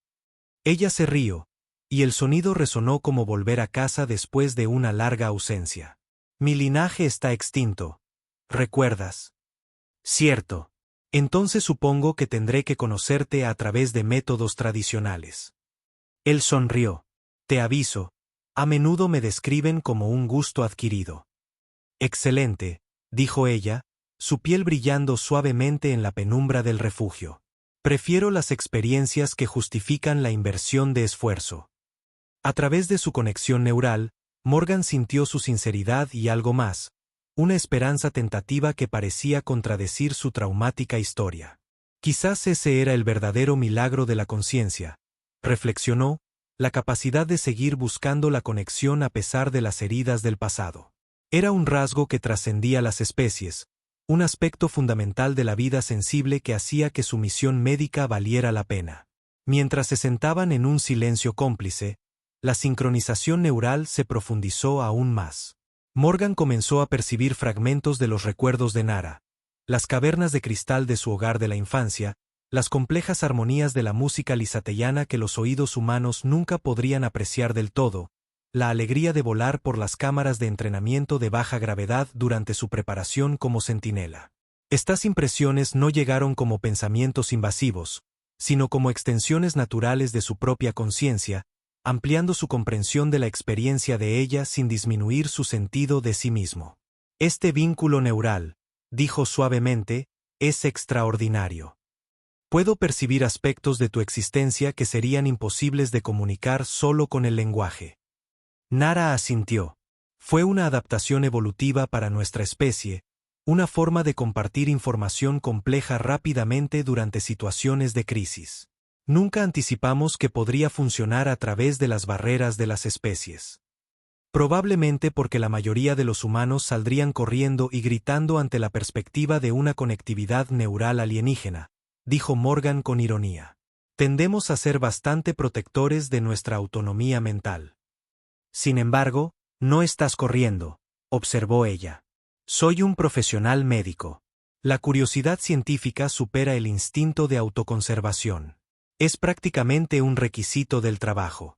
Ella se rió, y el sonido resonó como volver a casa después de una larga ausencia. Mi linaje está extinto. ¿Recuerdas? Cierto. Entonces supongo que tendré que conocerte a través de métodos tradicionales. Él sonrió. Te aviso, a menudo me describen como un gusto adquirido. Excelente, dijo ella, su piel brillando suavemente en la penumbra del refugio. Prefiero las experiencias que justifican la inversión de esfuerzo. A través de su conexión neural, Morgan sintió su sinceridad y algo más, una esperanza tentativa que parecía contradecir su traumática historia. Quizás ese era el verdadero milagro de la conciencia, reflexionó, la capacidad de seguir buscando la conexión a pesar de las heridas del pasado. Era un rasgo que trascendía las especies, un aspecto fundamental de la vida sensible que hacía que su misión médica valiera la pena. Mientras se sentaban en un silencio cómplice, la sincronización neural se profundizó aún más. Morgan comenzó a percibir fragmentos de los recuerdos de Nara, las cavernas de cristal de su hogar de la infancia, las complejas armonías de la música lisateyana que los oídos humanos nunca podrían apreciar del todo, la alegría de volar por las cámaras de entrenamiento de baja gravedad durante su preparación como centinela. Estas impresiones no llegaron como pensamientos invasivos, sino como extensiones naturales de su propia conciencia, ampliando su comprensión de la experiencia de ella sin disminuir su sentido de sí mismo. Este vínculo neural, dijo suavemente, es extraordinario. Puedo percibir aspectos de tu existencia que serían imposibles de comunicar solo con el lenguaje. Nara asintió. Fue una adaptación evolutiva para nuestra especie, una forma de compartir información compleja rápidamente durante situaciones de crisis. Nunca anticipamos que podría funcionar a través de las barreras de las especies. Probablemente porque la mayoría de los humanos saldrían corriendo y gritando ante la perspectiva de una conectividad neural alienígena, dijo Morgan con ironía. Tendemos a ser bastante protectores de nuestra autonomía mental. Sin embargo, no estás corriendo, observó ella. Soy un profesional médico. La curiosidad científica supera el instinto de autoconservación. Es prácticamente un requisito del trabajo.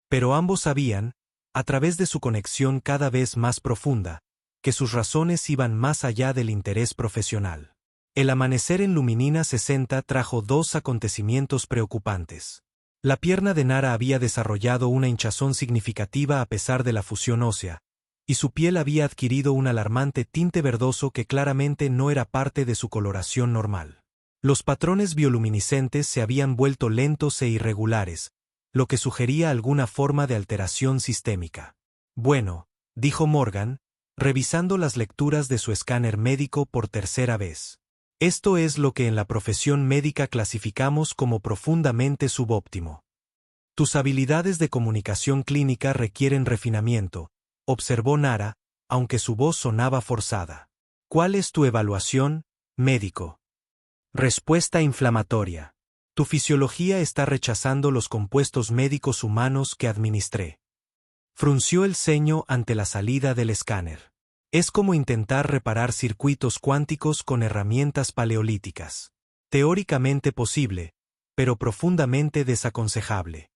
Pero ambos sabían, a través de su conexión cada vez más profunda, que sus razones iban más allá del interés profesional. El amanecer en Luminina 60 trajo dos acontecimientos preocupantes. La pierna de Nara había desarrollado una hinchazón significativa a pesar de la fusión ósea, y su piel había adquirido un alarmante tinte verdoso que claramente no era parte de su coloración normal. Los patrones bioluminiscentes se habían vuelto lentos e irregulares, lo que sugería alguna forma de alteración sistémica. Bueno, dijo Morgan, revisando las lecturas de su escáner médico por tercera vez. Esto es lo que en la profesión médica clasificamos como profundamente subóptimo. Tus habilidades de comunicación clínica requieren refinamiento, observó Nara, aunque su voz sonaba forzada. ¿Cuál es tu evaluación, médico? Respuesta inflamatoria. Tu fisiología está rechazando los compuestos médicos humanos que administré. Frunció el ceño ante la salida del escáner. Es como intentar reparar circuitos cuánticos con herramientas paleolíticas. Teóricamente posible, pero profundamente desaconsejable.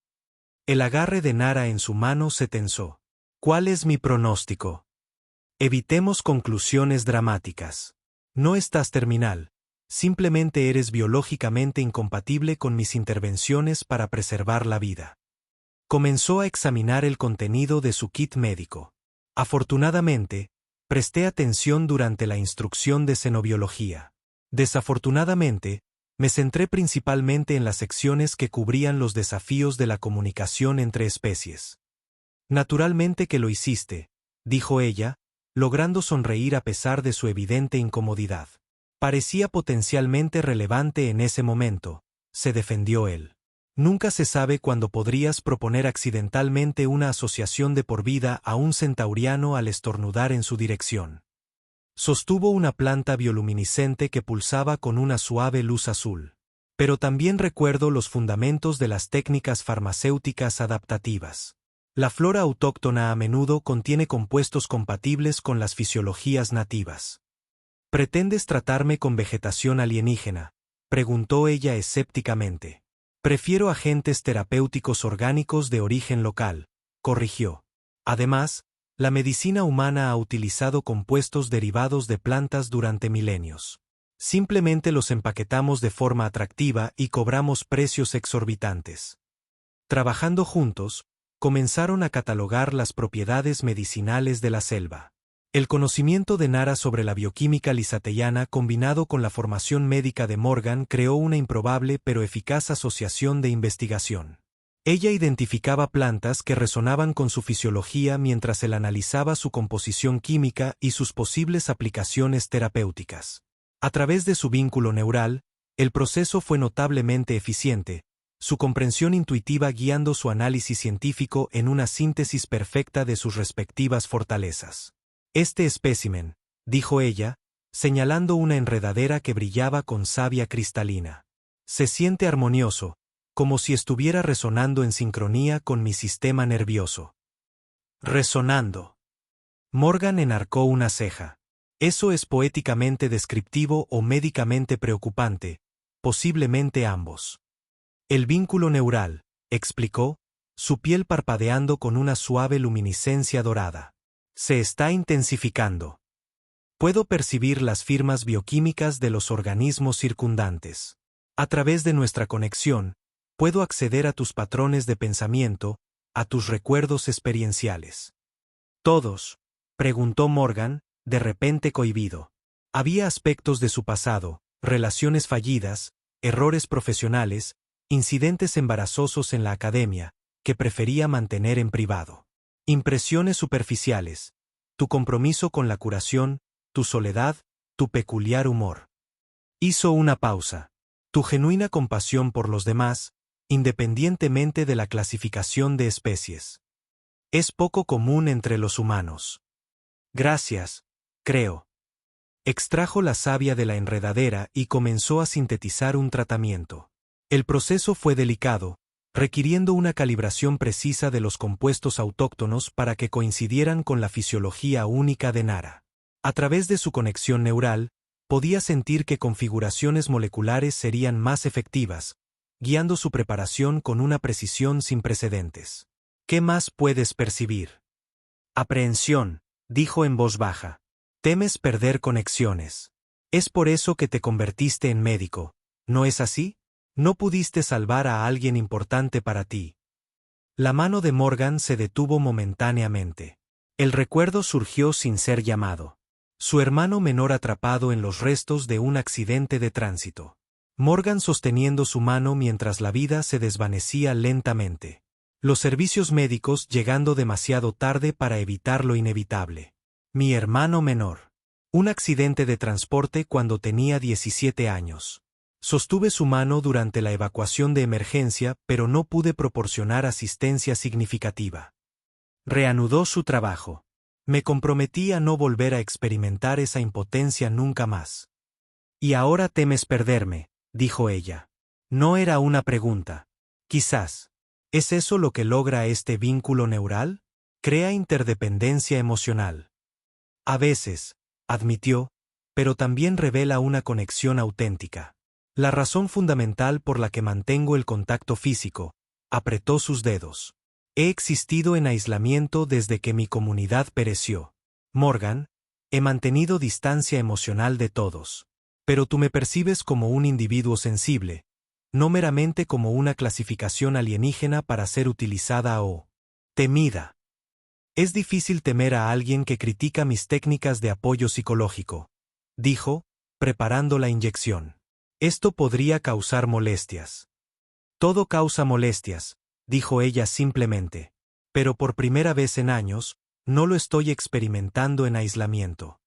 El agarre de Nara en su mano se tensó. ¿Cuál es mi pronóstico? Evitemos conclusiones dramáticas. No estás terminal, simplemente eres biológicamente incompatible con mis intervenciones para preservar la vida. Comenzó a examinar el contenido de su kit médico. Afortunadamente, presté atención durante la instrucción de xenobiología. Desafortunadamente, me centré principalmente en las secciones que cubrían los desafíos de la comunicación entre especies. Naturalmente que lo hiciste, dijo ella, logrando sonreír a pesar de su evidente incomodidad. Parecía potencialmente relevante en ese momento, se defendió él. Nunca se sabe cuándo podrías proponer accidentalmente una asociación de por vida a un centauriano al estornudar en su dirección. Sostuvo una planta bioluminiscente que pulsaba con una suave luz azul. Pero también recuerdo los fundamentos de las técnicas farmacéuticas adaptativas. La flora autóctona a menudo contiene compuestos compatibles con las fisiologías nativas. ¿Pretendes tratarme con vegetación alienígena?, preguntó ella escépticamente. Prefiero agentes terapéuticos orgánicos de origen local, corrigió. Además, la medicina humana ha utilizado compuestos derivados de plantas durante milenios. Simplemente los empaquetamos de forma atractiva y cobramos precios exorbitantes. Trabajando juntos, comenzaron a catalogar las propiedades medicinales de la selva. El conocimiento de Nara sobre la bioquímica lisateyana combinado con la formación médica de Morgan creó una improbable pero eficaz asociación de investigación. Ella identificaba plantas que resonaban con su fisiología mientras él analizaba su composición química y sus posibles aplicaciones terapéuticas. A través de su vínculo neural, el proceso fue notablemente eficiente, su comprensión intuitiva guiando su análisis científico en una síntesis perfecta de sus respectivas fortalezas. Este espécimen, dijo ella, señalando una enredadera que brillaba con savia cristalina. Se siente armonioso, como si estuviera resonando en sincronía con mi sistema nervioso. Resonando. Morgan enarcó una ceja. Eso es poéticamente descriptivo o médicamente preocupante, posiblemente ambos. El vínculo neural, explicó, su piel parpadeando con una suave luminiscencia dorada. Se está intensificando. Puedo percibir las firmas bioquímicas de los organismos circundantes. A través de nuestra conexión, puedo acceder a tus patrones de pensamiento, a tus recuerdos experienciales. ¿Todos?, preguntó Morgan, de repente cohibido. Había aspectos de su pasado, relaciones fallidas, errores profesionales, incidentes embarazosos en la academia, que prefería mantener en privado. Impresiones superficiales, tu compromiso con la curación, tu soledad, tu peculiar humor. Hizo una pausa. Tu genuina compasión por los demás, independientemente de la clasificación de especies. Es poco común entre los humanos. Gracias, creo. Extrajo la savia de la enredadera y comenzó a sintetizar un tratamiento. El proceso fue delicado, requiriendo una calibración precisa de los compuestos autóctonos para que coincidieran con la fisiología única de Nara. A través de su conexión neural, podía sentir que configuraciones moleculares serían más efectivas, guiando su preparación con una precisión sin precedentes. ¿Qué más puedes percibir? Aprehensión, dijo en voz baja. Temes perder conexiones. Es por eso que te convertiste en médico, ¿no es así? No pudiste salvar a alguien importante para ti. La mano de Morgan se detuvo momentáneamente. El recuerdo surgió sin ser llamado. Su hermano menor atrapado en los restos de un accidente de tránsito. Morgan sosteniendo su mano mientras la vida se desvanecía lentamente. Los servicios médicos llegando demasiado tarde para evitar lo inevitable. Mi hermano menor. Un accidente de transporte cuando tenía 17 años. Sostuve su mano durante la evacuación de emergencia, pero no pude proporcionar asistencia significativa. Reanudó su trabajo. Me comprometí a no volver a experimentar esa impotencia nunca más. Y ahora temes perderme, dijo ella. No era una pregunta. Quizás. ¿Es eso lo que logra este vínculo neural? Crea interdependencia emocional. A veces, admitió, pero también revela una conexión auténtica. La razón fundamental por la que mantengo el contacto físico, apretó sus dedos. He existido en aislamiento desde que mi comunidad pereció. Morgan, he mantenido distancia emocional de todos. Pero tú me percibes como un individuo sensible, no meramente como una clasificación alienígena para ser utilizada o temida. Es difícil temer a alguien que critica mis técnicas de apoyo psicológico, dijo, preparando la inyección. Esto podría causar molestias. Todo causa molestias, dijo ella simplemente. Pero por primera vez en años, no lo estoy experimentando en aislamiento.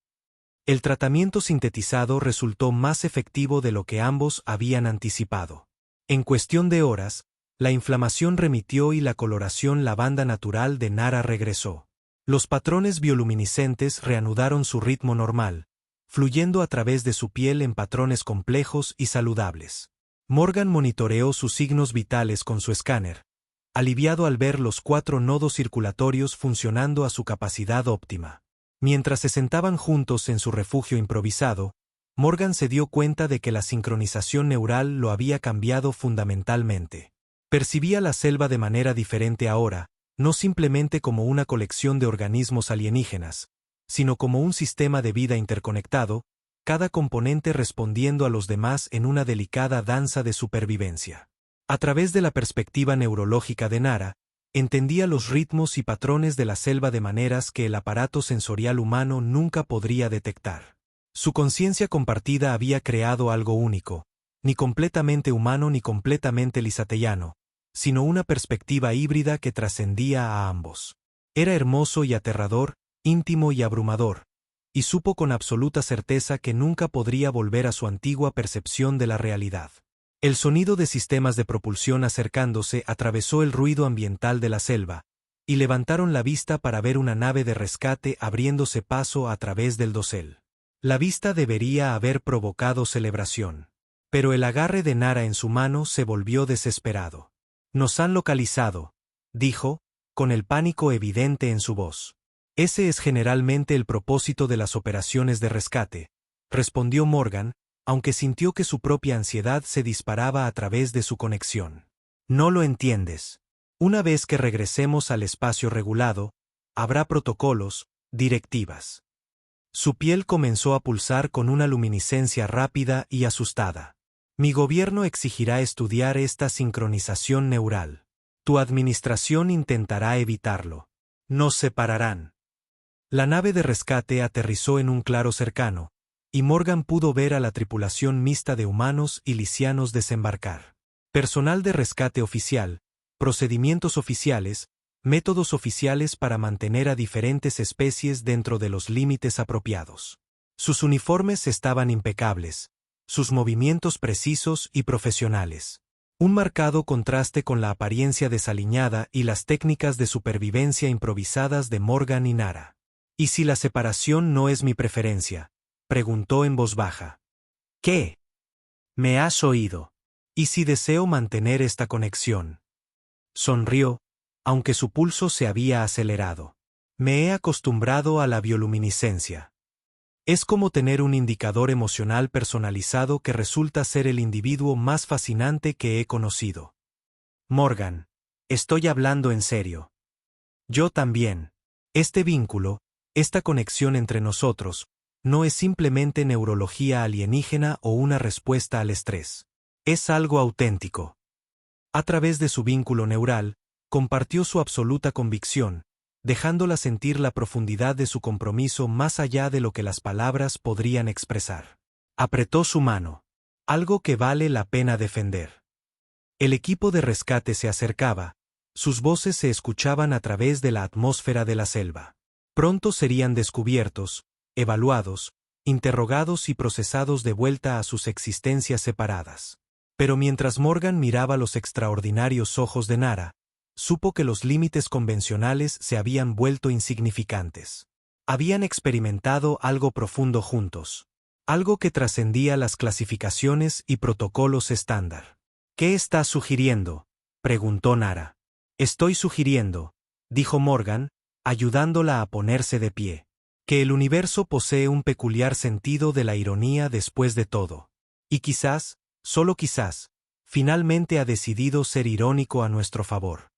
El tratamiento sintetizado resultó más efectivo de lo que ambos habían anticipado. En cuestión de horas, la inflamación remitió y la coloración lavanda natural de Nara regresó. Los patrones bioluminiscentes reanudaron su ritmo normal, fluyendo a través de su piel en patrones complejos y saludables. Morgan monitoreó sus signos vitales con su escáner, aliviado al ver los 4 nodos circulatorios funcionando a su capacidad óptima. Mientras se sentaban juntos en su refugio improvisado, Morgan se dio cuenta de que la sincronización neural lo había cambiado fundamentalmente. Percibía la selva de manera diferente ahora, no simplemente como una colección de organismos alienígenas, sino como un sistema de vida interconectado, cada componente respondiendo a los demás en una delicada danza de supervivencia. A través de la perspectiva neurológica de Nara, entendía los ritmos y patrones de la selva de maneras que el aparato sensorial humano nunca podría detectar. Su conciencia compartida había creado algo único, ni completamente humano ni completamente lisatellano, sino una perspectiva híbrida que trascendía a ambos. Era hermoso y aterrador, íntimo y abrumador, y supo con absoluta certeza que nunca podría volver a su antigua percepción de la realidad. El sonido de sistemas de propulsión acercándose atravesó el ruido ambiental de la selva, y levantaron la vista para ver una nave de rescate abriéndose paso a través del dosel. La vista debería haber provocado celebración. Pero el agarre de Nara en su mano se volvió desesperado. Nos han localizado, dijo, con el pánico evidente en su voz. Ese es generalmente el propósito de las operaciones de rescate, respondió Morgan, aunque sintió que su propia ansiedad se disparaba a través de su conexión. No lo entiendes. Una vez que regresemos al espacio regulado, habrá protocolos, directivas. Su piel comenzó a pulsar con una luminiscencia rápida y asustada. Mi gobierno exigirá estudiar esta sincronización neural. Tu administración intentará evitarlo. Nos separarán. La nave de rescate aterrizó en un claro cercano, y Morgan pudo ver a la tripulación mixta de humanos y lisianos desembarcar. Personal de rescate oficial, procedimientos oficiales, métodos oficiales para mantener a diferentes especies dentro de los límites apropiados. Sus uniformes estaban impecables, sus movimientos precisos y profesionales. Un marcado contraste con la apariencia desaliñada y las técnicas de supervivencia improvisadas de Morgan y Nara. ¿Y si la separación no es mi preferencia?, preguntó en voz baja. ¿Qué? ¿Me has oído? ¿Y si deseo mantener esta conexión? Sonrió, aunque su pulso se había acelerado. Me he acostumbrado a la bioluminiscencia. Es como tener un indicador emocional personalizado que resulta ser el individuo más fascinante que he conocido. Morgan, estoy hablando en serio. Yo también. Este vínculo, esta conexión entre nosotros, no es simplemente neurología alienígena o una respuesta al estrés. Es algo auténtico. A través de su vínculo neural, compartió su absoluta convicción, dejándola sentir la profundidad de su compromiso más allá de lo que las palabras podrían expresar. Apretó su mano. Algo que vale la pena defender. El equipo de rescate se acercaba, sus voces se escuchaban a través de la atmósfera de la selva. Pronto serían descubiertos, evaluados, interrogados y procesados de vuelta a sus existencias separadas. Pero mientras Morgan miraba los extraordinarios ojos de Nara, supo que los límites convencionales se habían vuelto insignificantes. Habían experimentado algo profundo juntos, algo que trascendía las clasificaciones y protocolos estándar. ¿Qué estás sugiriendo?, preguntó Nara. Estoy sugiriendo, dijo Morgan, ayudándola a ponerse de pie, que el universo posee un peculiar sentido de la ironía después de todo. Y quizás, solo quizás, finalmente ha decidido ser irónico a nuestro favor.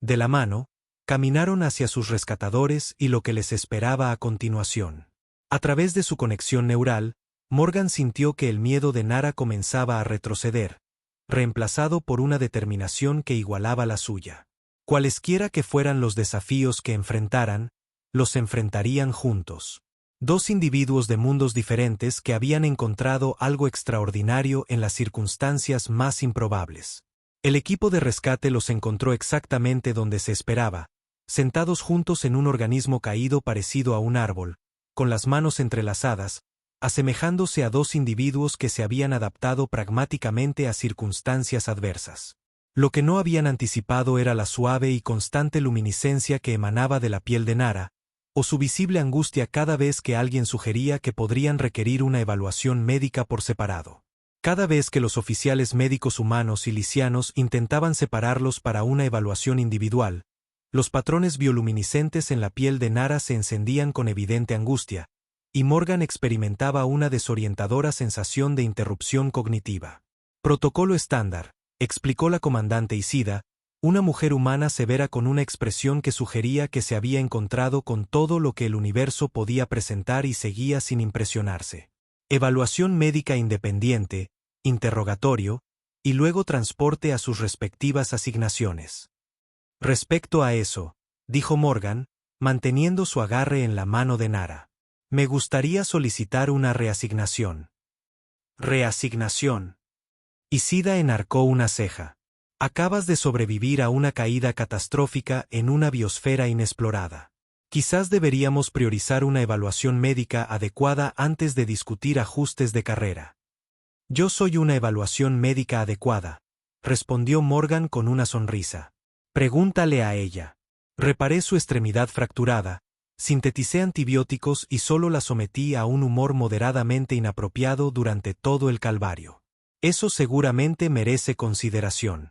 De la mano, caminaron hacia sus rescatadores y lo que les esperaba a continuación. A través de su conexión neural, Morgan sintió que el miedo de Nara comenzaba a retroceder, reemplazado por una determinación que igualaba la suya. Cualesquiera que fueran los desafíos que enfrentaran, los enfrentarían juntos. Dos individuos de mundos diferentes que habían encontrado algo extraordinario en las circunstancias más improbables. El equipo de rescate los encontró exactamente donde se esperaba, sentados juntos en un organismo caído parecido a un árbol, con las manos entrelazadas, asemejándose a dos individuos que se habían adaptado pragmáticamente a circunstancias adversas. Lo que no habían anticipado era la suave y constante luminiscencia que emanaba de la piel de Nara, o su visible angustia cada vez que alguien sugería que podrían requerir una evaluación médica por separado. Cada vez que los oficiales médicos humanos y lisianos intentaban separarlos para una evaluación individual, los patrones bioluminiscentes en la piel de Nara se encendían con evidente angustia, y Morgan experimentaba una desorientadora sensación de interrupción cognitiva. Protocolo estándar, explicó la comandante Isida, una mujer humana severa con una expresión que sugería que se había encontrado con todo lo que el universo podía presentar y seguía sin impresionarse. Evaluación médica independiente, interrogatorio, y luego transporte a sus respectivas asignaciones. Respecto a eso, dijo Morgan, manteniendo su agarre en la mano de Nara. Me gustaría solicitar una reasignación. ¿Reasignación? Isida enarcó una ceja. Acabas de sobrevivir a una caída catastrófica en una biosfera inexplorada. Quizás deberíamos priorizar una evaluación médica adecuada antes de discutir ajustes de carrera. Yo soy una evaluación médica adecuada, respondió Morgan con una sonrisa. Pregúntale a ella. Reparé su extremidad fracturada, sinteticé antibióticos y solo la sometí a un humor moderadamente inapropiado durante todo el calvario. Eso seguramente merece consideración.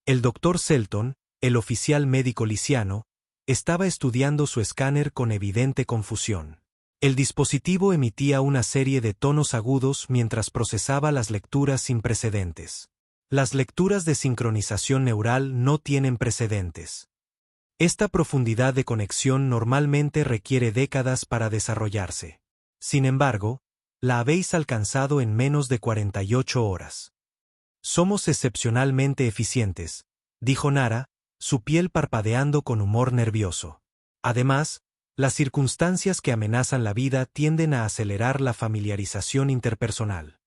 El doctor Selton, el oficial médico lisiano, estaba estudiando su escáner con evidente confusión. El dispositivo emitía una serie de tonos agudos mientras procesaba las lecturas sin precedentes. Las lecturas de sincronización neural no tienen precedentes. Esta profundidad de conexión normalmente requiere décadas para desarrollarse. Sin embargo, la habéis alcanzado en menos de 48 horas. Somos excepcionalmente eficientes, dijo Nara, su piel parpadeando con humor nervioso. Además, las circunstancias que amenazan la vida tienden a acelerar la familiarización interpersonal.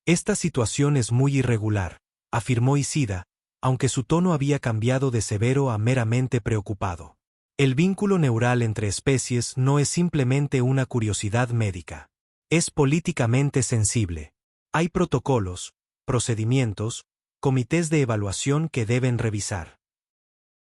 Esta situación es muy irregular, afirmó Isida, aunque su tono había cambiado de severo a meramente preocupado. El vínculo neural entre especies no es simplemente una curiosidad médica. Es políticamente sensible. Hay protocolos, procedimientos, comités de evaluación que deben revisar.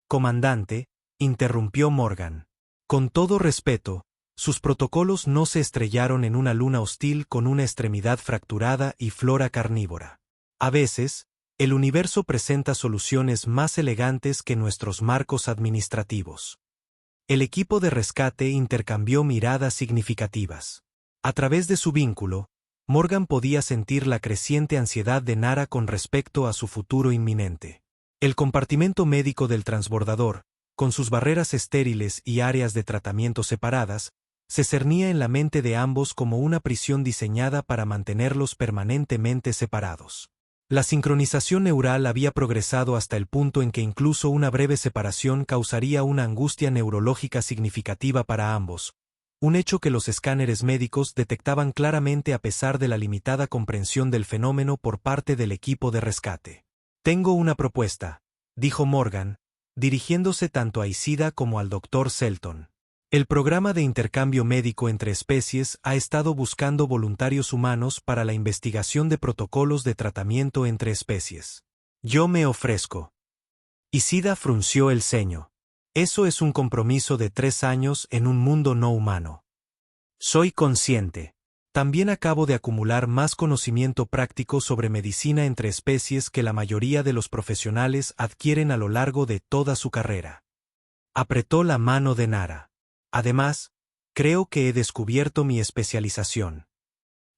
Comandante, interrumpió Morgan. Con todo respeto, sus protocolos no se estrellaron en una luna hostil con una extremidad fracturada y flora carnívora. A veces, el universo presenta soluciones más elegantes que nuestros marcos administrativos. El equipo de rescate intercambió miradas significativas. A través de su vínculo, Morgan podía sentir la creciente ansiedad de Nara con respecto a su futuro inminente. El compartimento médico del transbordador, con sus barreras estériles y áreas de tratamiento separadas, se cernía en la mente de ambos como una prisión diseñada para mantenerlos permanentemente separados. La sincronización neural había progresado hasta el punto en que incluso una breve separación causaría una angustia neurológica significativa para ambos, un hecho que los escáneres médicos detectaban claramente a pesar de la limitada comprensión del fenómeno por parte del equipo de rescate. Tengo una propuesta, dijo Morgan, dirigiéndose tanto a Isida como al Dr. Selton. El programa de intercambio médico entre especies ha estado buscando voluntarios humanos para la investigación de protocolos de tratamiento entre especies. Yo me ofrezco. Isida frunció el ceño. Eso es un compromiso de 3 años en un mundo no humano. Soy consciente. También acabo de acumular más conocimiento práctico sobre medicina entre especies que la mayoría de los profesionales adquieren a lo largo de toda su carrera. Apretó la mano de Nara. Además, creo que he descubierto mi especialización.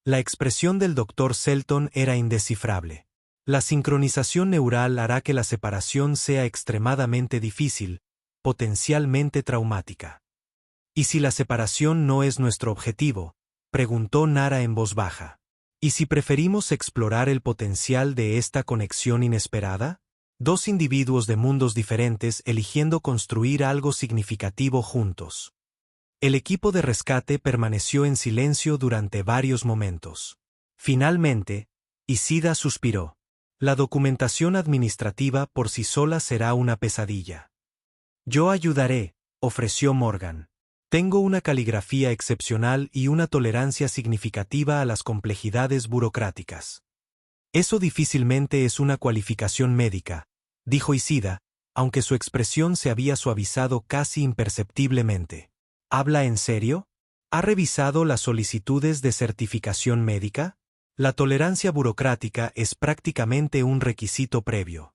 La expresión del Dr. Selton era indescifrable. La sincronización neural hará que la separación sea extremadamente difícil, potencialmente traumática. ¿Y si la separación no es nuestro objetivo?, preguntó Nara en voz baja. ¿Y si preferimos explorar el potencial de esta conexión inesperada? 2 individuos de mundos diferentes eligiendo construir algo significativo juntos. El equipo de rescate permaneció en silencio durante varios momentos. Finalmente, Isida suspiró. La documentación administrativa por sí sola será una pesadilla. Yo ayudaré, ofreció Morgan. Tengo una caligrafía excepcional y una tolerancia significativa a las complejidades burocráticas. Eso difícilmente es una cualificación médica, dijo Isida, aunque su expresión se había suavizado casi imperceptiblemente. ¿Habla en serio? ¿Ha revisado las solicitudes de certificación médica? La tolerancia burocrática es prácticamente un requisito previo.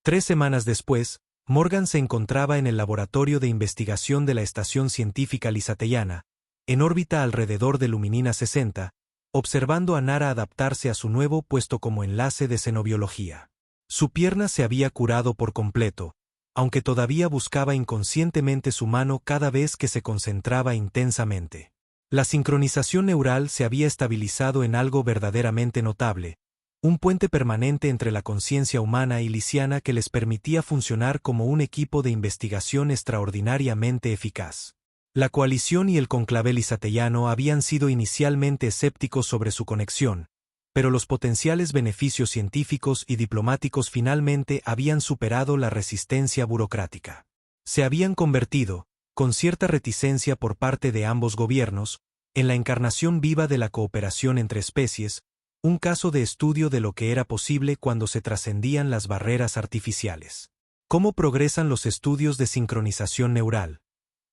3 semanas después, Morgan se encontraba en el laboratorio de investigación de la Estación Científica Lisatellana, en órbita alrededor de Luminina 60, observando a Nara adaptarse a su nuevo puesto como enlace de xenobiología. Su pierna se había curado por completo, aunque todavía buscaba inconscientemente su mano cada vez que se concentraba intensamente. La sincronización neural se había estabilizado en algo verdaderamente notable, un puente permanente entre la conciencia humana y lisiana que les permitía funcionar como un equipo de investigación extraordinariamente eficaz. La coalición y el conclave lisatellano habían sido inicialmente escépticos sobre su conexión, pero los potenciales beneficios científicos y diplomáticos finalmente habían superado la resistencia burocrática. Se habían convertido, con cierta reticencia por parte de ambos gobiernos, en la encarnación viva de la cooperación entre especies, un caso de estudio de lo que era posible cuando se trascendían las barreras artificiales. ¿Cómo progresan los estudios de sincronización neural?,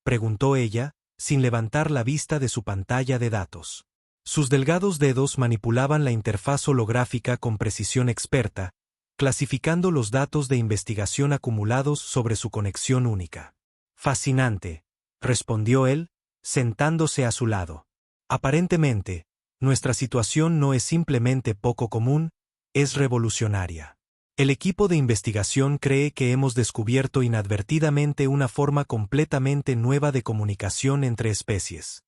preguntó ella, sin levantar la vista de su pantalla de datos. Sus delgados dedos manipulaban la interfaz holográfica con precisión experta, clasificando los datos de investigación acumulados sobre su conexión única. Fascinante, respondió él, sentándose a su lado. Aparentemente, nuestra situación no es simplemente poco común, es revolucionaria. El equipo de investigación cree que hemos descubierto inadvertidamente una forma completamente nueva de comunicación entre especies.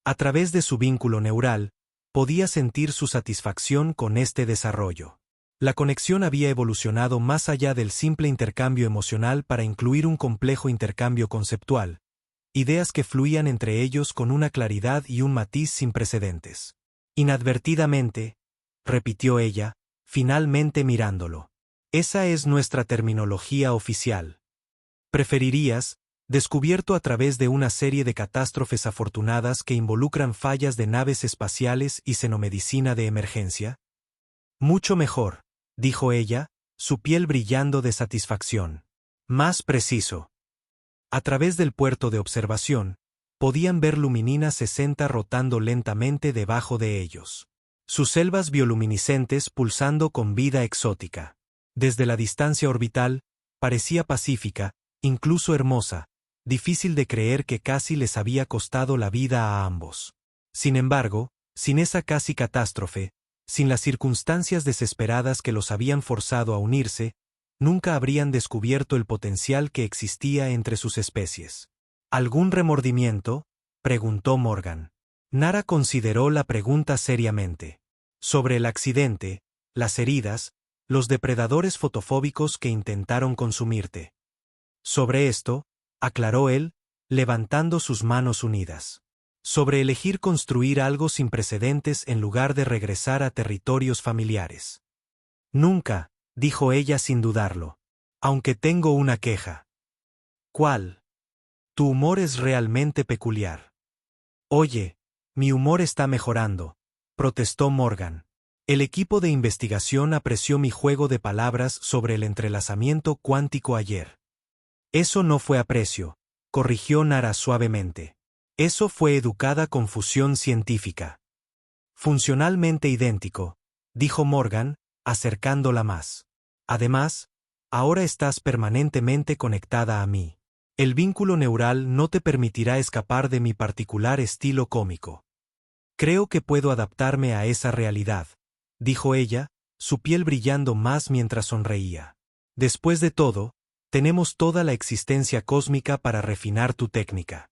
A través de su vínculo neural, podía sentir su satisfacción con este desarrollo. La conexión había evolucionado más allá del simple intercambio emocional para incluir un complejo intercambio conceptual, ideas que fluían entre ellos con una claridad y un matiz sin precedentes. Inadvertidamente, repitió ella, finalmente mirándolo. Esa es nuestra terminología oficial. ¿Preferirías, descubierto a través de una serie de catástrofes afortunadas que involucran fallas de naves espaciales y xenomedicina de emergencia? Mucho mejor, dijo ella, su piel brillando de satisfacción. Más preciso. A través del puerto de observación, podían ver Luminina 60 rotando lentamente debajo de ellos. Sus selvas bioluminiscentes pulsando con vida exótica. Desde la distancia orbital, parecía pacífica, incluso hermosa, difícil de creer que casi les había costado la vida a ambos. Sin embargo, sin esa casi catástrofe, sin las circunstancias desesperadas que los habían forzado a unirse, nunca habrían descubierto el potencial que existía entre sus especies. ¿Algún remordimiento?, preguntó Morgan. Nara consideró la pregunta seriamente. Sobre el accidente, las heridas, los depredadores fotofóbicos que intentaron consumirte. Sobre esto, aclaró él, levantando sus manos unidas. Sobre elegir construir algo sin precedentes en lugar de regresar a territorios familiares. Nunca, dijo ella sin dudarlo. Aunque tengo una queja. ¿Cuál? Tu humor es realmente peculiar. Oye, mi humor está mejorando, protestó Morgan. El equipo de investigación apreció mi juego de palabras sobre el entrelazamiento cuántico ayer. Eso no fue aprecio, corrigió Nara suavemente. Eso fue educada confusión científica. Funcionalmente idéntico, dijo Morgan, acercándola más. Además, ahora estás permanentemente conectada a mí. El vínculo neural no te permitirá escapar de mi particular estilo cómico. Creo que puedo adaptarme a esa realidad, dijo ella, su piel brillando más mientras sonreía. Después de todo, tenemos toda la existencia cósmica para refinar tu técnica.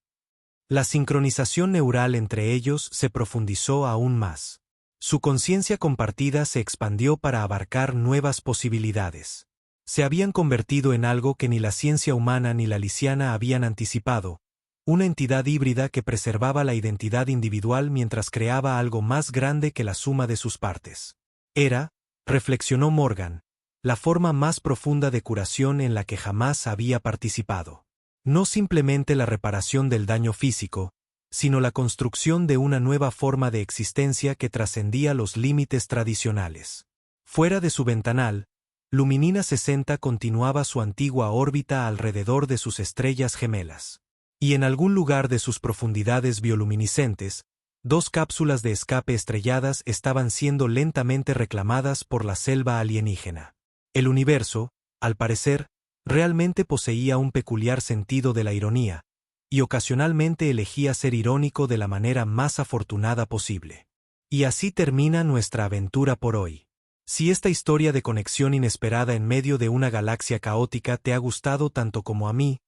La sincronización neural entre ellos se profundizó aún más. Su conciencia compartida se expandió para abarcar nuevas posibilidades. Se habían convertido en algo que ni la ciencia humana ni la lisiana habían anticipado, una entidad híbrida que preservaba la identidad individual mientras creaba algo más grande que la suma de sus partes. Era, reflexionó Morgan, la forma más profunda de curación en la que jamás había participado. No simplemente la reparación del daño físico, sino la construcción de una nueva forma de existencia que trascendía los límites tradicionales. Fuera de su ventanal, Luminina 60 continuaba su antigua órbita alrededor de sus estrellas gemelas. Y en algún lugar de sus profundidades bioluminiscentes, dos cápsulas de escape estrelladas estaban siendo lentamente reclamadas por la selva alienígena. El universo, al parecer, realmente poseía un peculiar sentido de la ironía, y ocasionalmente elegía ser irónico de la manera más afortunada posible. Y así termina nuestra aventura por hoy. Si esta historia de conexión inesperada en medio de una galaxia caótica te ha gustado tanto como a mí,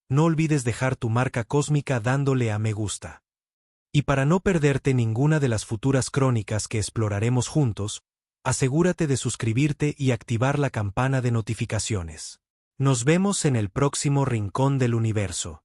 no olvides dejar tu marca cósmica dándole a me gusta. Y para no perderte ninguna de las futuras crónicas que exploraremos juntos, asegúrate de suscribirte y activar la campana de notificaciones. Nos vemos en el próximo rincón del universo.